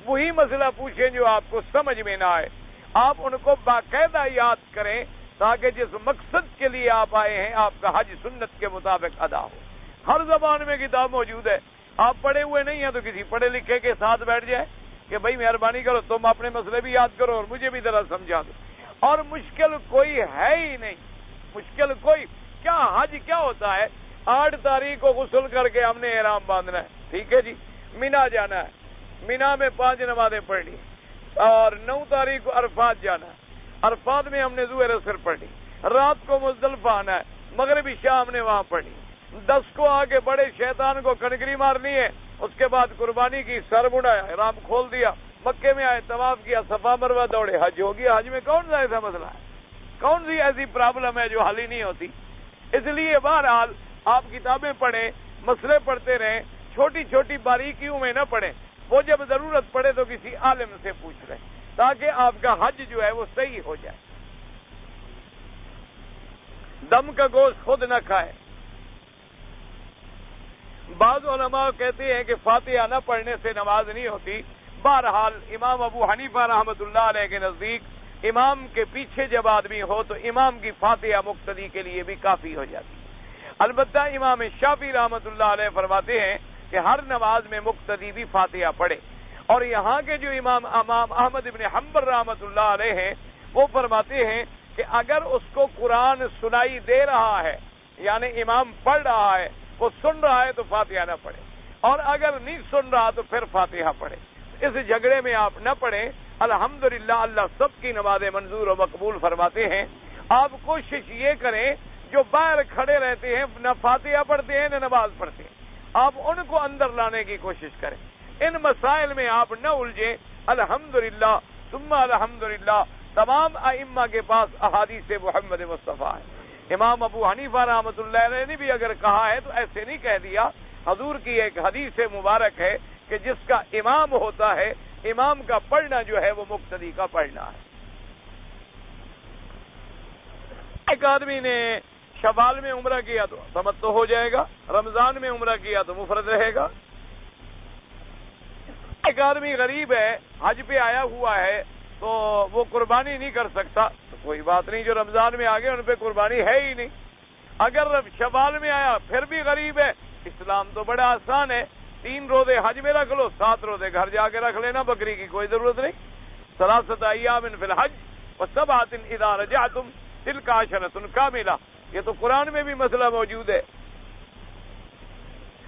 وہی مسئلہ پوچھیں جو آپ کو سمجھ میں نہ آئے، آپ ان کو باقاعدہ یاد کریں تاکہ جس مقصد کے لیے آپ آئے ہیں آپ کا حج سنت کے مطابق ادا ہو۔ ہر زبان میں کتاب موجود ہے، آپ پڑھے ہوئے نہیں ہیں تو کسی پڑھے لکھے کے ساتھ بیٹھ جائیں کہ بھائی مہربانی کرو تم اپنے مسئلے بھی یاد کرو اور مجھے بھی ذرا سمجھا دو، اور مشکل کوئی ہے ہی نہیں، مشکل کوئی کیا، حج کیا ہوتا ہے؟ 8 تاریخ کو غسل کر کے ہم نے احرام باندھنا ہے، ٹھیک ہے جی، مینا جانا ہے، مینا میں 5 نمازیں پڑھنی، اور 9 تاریخ کو عرفات جانا ہے، عرفات میں ہم نے ظہر اثر پڑھنی، رات کو مزدلفہ آنا ہے، مغرب عشاء ہم نے وہاں پڑھنی، 10 کو آگے بڑے شیطان کو کنکری مارنی ہے، اس کے بعد قربانی کی، سر مڑایا، احرام کھول دیا، مکے میں آئے، طواف کیا، صفا مروہ دوڑے، حج ہو گیا۔ حج میں کون سا ایسا مسئلہ ہے، کون سی ایسی پرابلم ہے جو حل ہی نہیں ہوتی؟ اس لیے بہرحال آپ کتابیں پڑھیں، مسئلے پڑھتے رہیں، چھوٹی چھوٹی باریکیوں میں نہ پڑھیں، وہ جب ضرورت پڑے تو کسی عالم سے پوچھ لیں تاکہ آپ کا حج جو ہے وہ صحیح ہو جائے۔ دم کا گوشت خود نہ کھائے۔ بعض علماء کہتے ہیں کہ فاتحہ نہ پڑھنے سے نماز نہیں ہوتی، بہرحال امام ابو حنیفہ رحمۃ اللہ علیہ کے نزدیک امام کے پیچھے جب آدمی ہو تو امام کی فاتحہ مقتدی کے لیے بھی کافی ہو جاتی ہے۔ البتہ امام شافعی رحمۃ اللہ علیہ فرماتے ہیں کہ ہر نماز میں مقتدی بھی فاتحہ پڑھے، اور یہاں کے جو امام احمد ابن حنبل رحمۃ اللہ علیہ ہیں وہ فرماتے ہیں کہ اگر اس کو قرآن سنائی دے رہا ہے، یعنی امام پڑھ رہا ہے، وہ سن رہا ہے، تو فاتحہ نہ پڑھے، اور اگر نہیں سن رہا تو پھر فاتحہ پڑھے۔ اس جھگڑے میں آپ نہ پڑھیں۔ الحمدللہ اللہ سب کی نمازیں منظور و مقبول فرماتے ہیں۔ آپ کوشش یہ کریں جو باہر کھڑے رہتے ہیں نہ فاتحہ پڑھتے ہیں نہ نماز پڑھتے ہیں، آپ ان کو اندر لانے کی کوشش کریں۔ ان مسائل میں آپ نہ الجھیں۔ الحمدللہ ثم الحمدللہ تمام ائمہ کے پاس احادیث محمد مصطفیٰ ہے۔ امام ابو حنیفہ رحمۃ اللہ علیہ نے بھی اگر کہا ہے تو ایسے نہیں کہہ دیا۔ حضور کی ایک حدیث مبارک ہے کہ جس کا امام ہوتا ہے، امام کا پڑھنا جو ہے وہ مقتدی کا پڑھنا ہے۔ ایک آدمی نے شوال میں عمرہ کیا تو تمتع ہو جائے گا، رمضان میں عمرہ کیا تو مفرد رہے گا۔ ایک آدمی غریب ہے، حج پہ آیا ہوا ہے تو وہ قربانی نہیں کر سکتا، تو کوئی بات نہیں، جو رمضان میں آگے ان پہ قربانی ہے ہی نہیں۔ اگر شوال میں آیا پھر بھی غریب ہے، اسلام تو بڑا آسان ہے، 3 روزے حج میں رکھ لو، 7 روزے گھر جا کے رکھ لینا، بکری کی کوئی ضرورت نہیں۔ 3 ایام فی الحج و7 اذا رجعتم تلک عشرۃ کاملہ، یہ تو قرآن میں بھی مسئلہ موجود ہے۔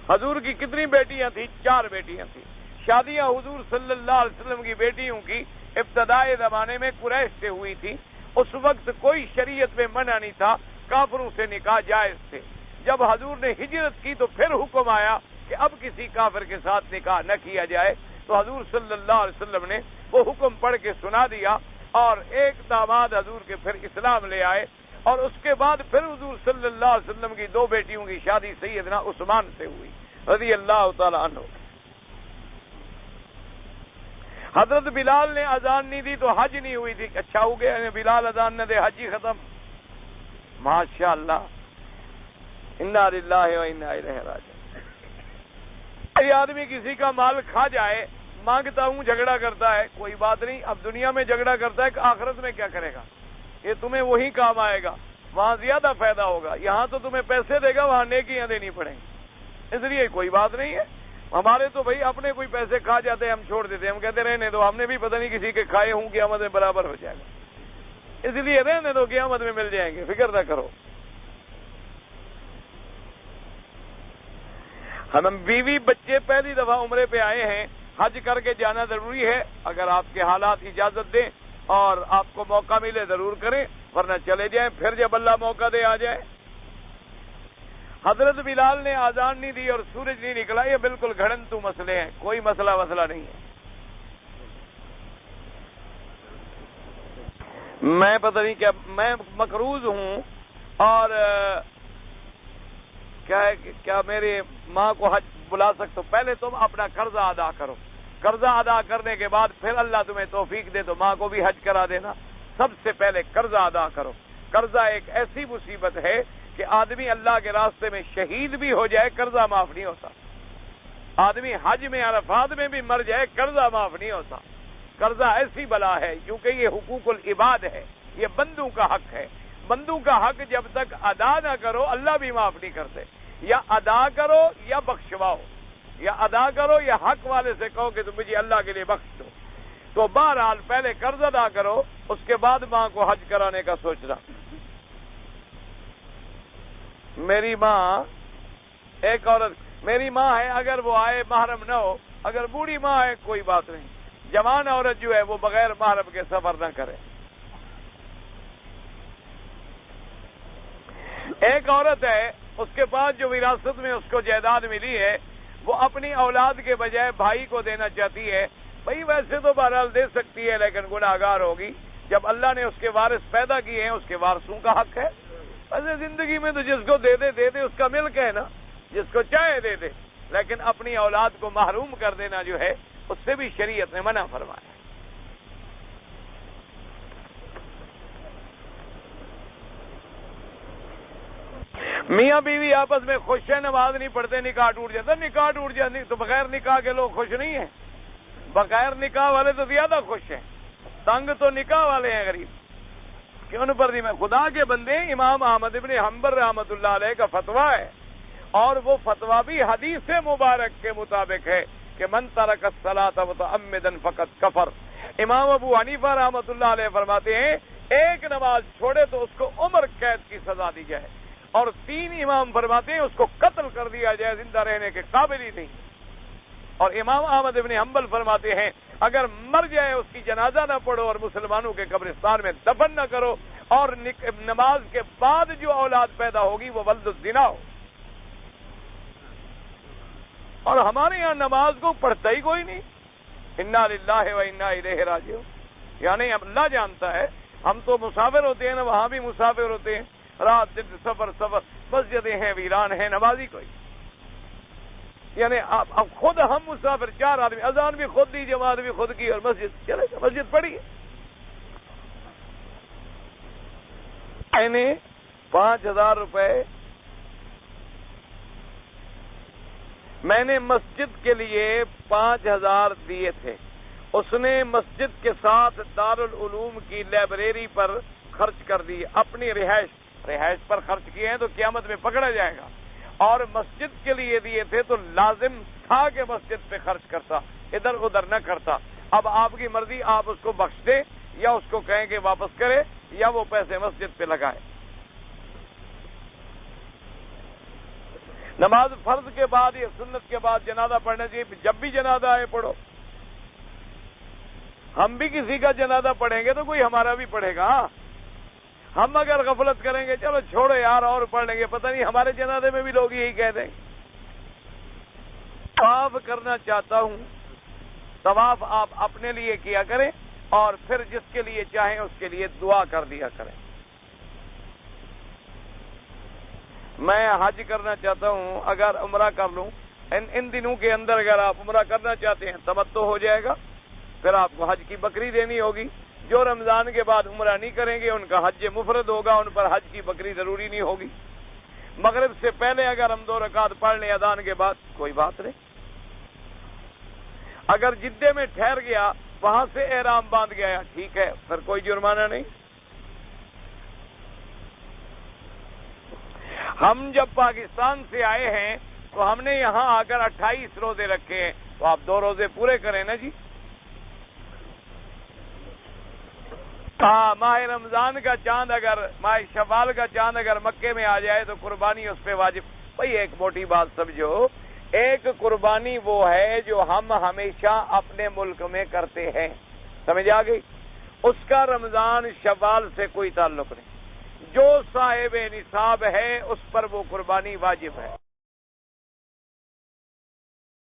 حضور کی کتنی بیٹیاں تھیں؟ 4 بیٹیاں تھیں۔ شادیاں حضور صلی اللہ علیہ وسلم کی بیٹیوں کی ابتدائی زمانے میں قریش سے ہوئی تھی۔ اس وقت کوئی شریعت میں منع نہیں تھا، کافروں سے نکاح جائز تھے۔ جب حضور نے ہجرت کی تو پھر حکم آیا کہ اب کسی کافر کے ساتھ نکاح نہ کیا جائے، تو حضور صلی اللہ علیہ وسلم نے وہ حکم پڑھ کے سنا دیا، اور ایک داماد حضور کے پھر اسلام لے آئے، اور اس کے بعد پھر حضور صلی اللہ علیہ وسلم کی 2 بیٹیوں کی شادی سیدنا عثمان سے ہوئی رضی اللہ تعالی عنہ۔ حضرت بلال نے اذان نہیں دی تو حج نہیں ہوئی تھی، اچھا ہو گیا بلال اذان نہ دے، حج ہی ختم۔ ماشاء اللہ، انا للہ و انا الیہ راجعون۔ یہ آدمی کسی کا مال کھا جائے، مانگتا ہوں جھگڑا کرتا ہے، کوئی بات نہیں، اب دنیا میں جھگڑا کرتا ہے کہ آخرت میں کیا کرے گا؟ یہ تمہیں وہی کام آئے گا، وہاں زیادہ فائدہ ہوگا۔ یہاں تو تمہیں پیسے دے گا، وہاں نیکیاں دینی پڑیں گی، اس لیے کوئی بات نہیں ہے۔ ہمارے تو بھائی اپنے کوئی پیسے کھا جاتے ہیں، ہم چھوڑ دیتے ہیں، ہم کہتے رہنے دو، ہم نے بھی پتہ نہیں کسی کے کھائے ہوں، قیامت میں برابر ہو جائے گا، اس لیے رہنے دو، قیامت میں مل جائیں گے، فکر نہ کرو۔ ہم بیوی بچے پہلی دفعہ عمرے پہ آئے ہیں، حج کر کے جانا ضروری ہے؟ اگر آپ کے حالات اجازت دیں اور آپ کو موقع ملے ضرور کریں، ورنہ چلے جائیں، پھر جب اللہ موقع دے آ جائے۔ حضرت بلال نے اذان نہیں دی اور سورج نہیں نکلا، یہ بالکل گھڑنتو مسئلے ہیں، کوئی مسئلہ نہیں ہے۔ میں پتہ نہیں کیا، میں مقروض ہوں، اور کیا میری ماں کو حج بلا سکتا ہوں؟ پہلے تم اپنا قرضہ ادا کرو، قرضہ ادا کرنے کے بعد پھر اللہ تمہیں توفیق دے تو ماں کو بھی حج کرا دینا۔ سب سے پہلے قرضہ ادا کرو۔ قرضہ ایک ایسی مصیبت ہے کہ آدمی اللہ کے راستے میں شہید بھی ہو جائے، قرضہ معاف نہیں ہوتا۔ آدمی حج میں عرفات میں بھی مر جائے، قرضہ معاف نہیں ہوتا۔ قرضہ ایسی بلا ہے کیونکہ یہ حقوق العباد ہے، یہ بندوں کا حق ہے۔ بندوں کا حق جب تک ادا نہ کرو اللہ بھی معاف نہیں کرتے۔ یا ادا کرو یا بخشواؤ، یا ادا کرو یا حق والے سے کہو کہ تم مجھے اللہ کے لیے بخش دو۔ تو بہرحال پہلے قرض ادا کرو، اس کے بعد ماں کو حج کرانے کا سوچنا۔ میری ماں، ایک عورت میری ماں ہے، اگر وہ آئے محرم نہ ہو، اگر بوڑھی ماں ہے کوئی بات نہیں، جوان عورت جو ہے وہ بغیر محرم کے سفر نہ کرے۔ ایک عورت ہے، اس کے پاس جو وراثت میں اس کو جائیداد ملی ہے وہ اپنی اولاد کے بجائے بھائی کو دینا چاہتی ہے۔ بھائی ویسے تو بہرحال دے سکتی ہے لیکن گناہگار ہوگی، جب اللہ نے اس کے وارث پیدا کیے ہیں اس کے وارثوں کا حق ہے۔ ویسے زندگی میں تو جس کو دے دے اس کا ملک ہے نا، جس کو چاہے دے دے، لیکن اپنی اولاد کو محروم کر دینا جو ہے اس سے بھی شریعت نے منع فرمایا۔ میاں بیوی آپس میں خوش ہے، نماز نہیں پڑھتے، نکاح ٹوٹ جاتا، نکاح ٹوٹ جاتا تو بغیر نکاح کے لوگ خوش نہیں ہیں، بغیر نکاح والے تو زیادہ خوش ہیں۔ تنگ تو نکاح والے ہیں غریب کہ ان پر نہیں. میں خدا کے بندے امام احمد ابن حنبل رحمۃ اللہ علیہ کا فتویٰ ہے اور وہ فتویٰ بھی حدیث مبارک کے مطابق ہے کہ من ترک الصلاۃ متعمدا فقد کفر. امام ابو حنیفہ رحمۃ اللہ علیہ فرماتے ہیں ایک نماز چھوڑے تو اس کو عمر قید کی سزا دی جائے اور 3 امام فرماتے ہیں اس کو قتل کر دیا جائے, زندہ رہنے کے قابل ہی نہیں. اور امام احمد ابن حنبل فرماتے ہیں اگر مر جائے اس کی جنازہ نہ پڑھو اور مسلمانوں کے قبرستان میں دفن نہ کرو اور نماز کے بعد جو اولاد پیدا ہوگی وہ ولد الزنا ہو. اور ہمارے یہاں نماز کو پڑھتا ہی کوئی نہیں. انا للہ و انا الیہ راجعون. یعنی اللہ جانتا ہے ہم تو مسافر ہوتے ہیں نا, وہاں بھی مسافر ہوتے ہیں, رات دن سفر مسجدیں ہیں ویران ہیں, نمازی کوئی. یعنی اب خود ہم مسافر 4 آدمی, اذان بھی خود دی, جماعت بھی خود کی اور مسجد پڑھی. میں نے 5,000 روپے میں نے مسجد کے لیے 5,000 دیے تھے. اس نے مسجد کے ساتھ دارالعلوم کی لائبریری پر خرچ کر دی. اپنی رہائش پر خرچ کیے ہیں تو قیامت میں پکڑا جائے گا. اور مسجد کے لیے دیے تھے تو لازم تھا کہ مسجد پہ خرچ کرتا, ادھر ادھر نہ کرتا. اب آپ کی مرضی, آپ اس کو بخش دیں یا اس کو کہیں کہ واپس کرے یا وہ پیسے مسجد پہ لگائے. نماز فرض کے بعد یا سنت کے بعد جنازہ پڑھنا چاہیے. جب بھی جنازہ آئے پڑھو. ہم بھی کسی کا جنازہ پڑھیں گے تو کوئی ہمارا بھی پڑھے گا. ہم اگر غفلت کریں گے چلو چھوڑو یار اور پڑھ لیں گے, پتہ نہیں ہمارے جنازے میں بھی لوگ یہی کہہ دیں. طواف کرنا چاہتا ہوں, طواف آپ اپنے لیے کیا کریں اور پھر جس کے لیے چاہیں اس کے لیے دعا کر دیا کریں. میں حج کرنا چاہتا ہوں, اگر عمرہ کر لوں ان دنوں کے اندر, اگر آپ عمرہ کرنا چاہتے ہیں تمتع ہو جائے گا, پھر آپ کو حج کی بکری دینی ہوگی. جو رمضان کے بعد عمرہ نہیں کریں گے ان کا حج مفرد ہوگا, ان پر حج کی بکری ضروری نہیں ہوگی. مغرب سے پہلے اگر ہم 2 رکعت پڑھ لیں اذان کے بعد کوئی بات نہیں. اگر جدے میں ٹھہر گیا وہاں سے احرام باندھ گیا ٹھیک ہے, پھر کوئی جرمانہ نہیں. ہم جب پاکستان سے آئے ہیں تو ہم نے یہاں آ کر 28 روزے رکھے ہیں, تو آپ 2 روزے پورے کریں نا جی. ماہ رمضان کا چاند اگر, ماہ شوال کا چاند اگر مکے میں آ جائے تو قربانی اس پہ واجب. بھئی ایک موٹی بات سمجھو, ایک قربانی وہ ہے جو ہم ہمیشہ اپنے ملک میں کرتے ہیں, سمجھ آ گئی. اس کا رمضان شوال سے کوئی تعلق نہیں. جو صاحب نصاب ہے اس پر وہ قربانی واجب ہے.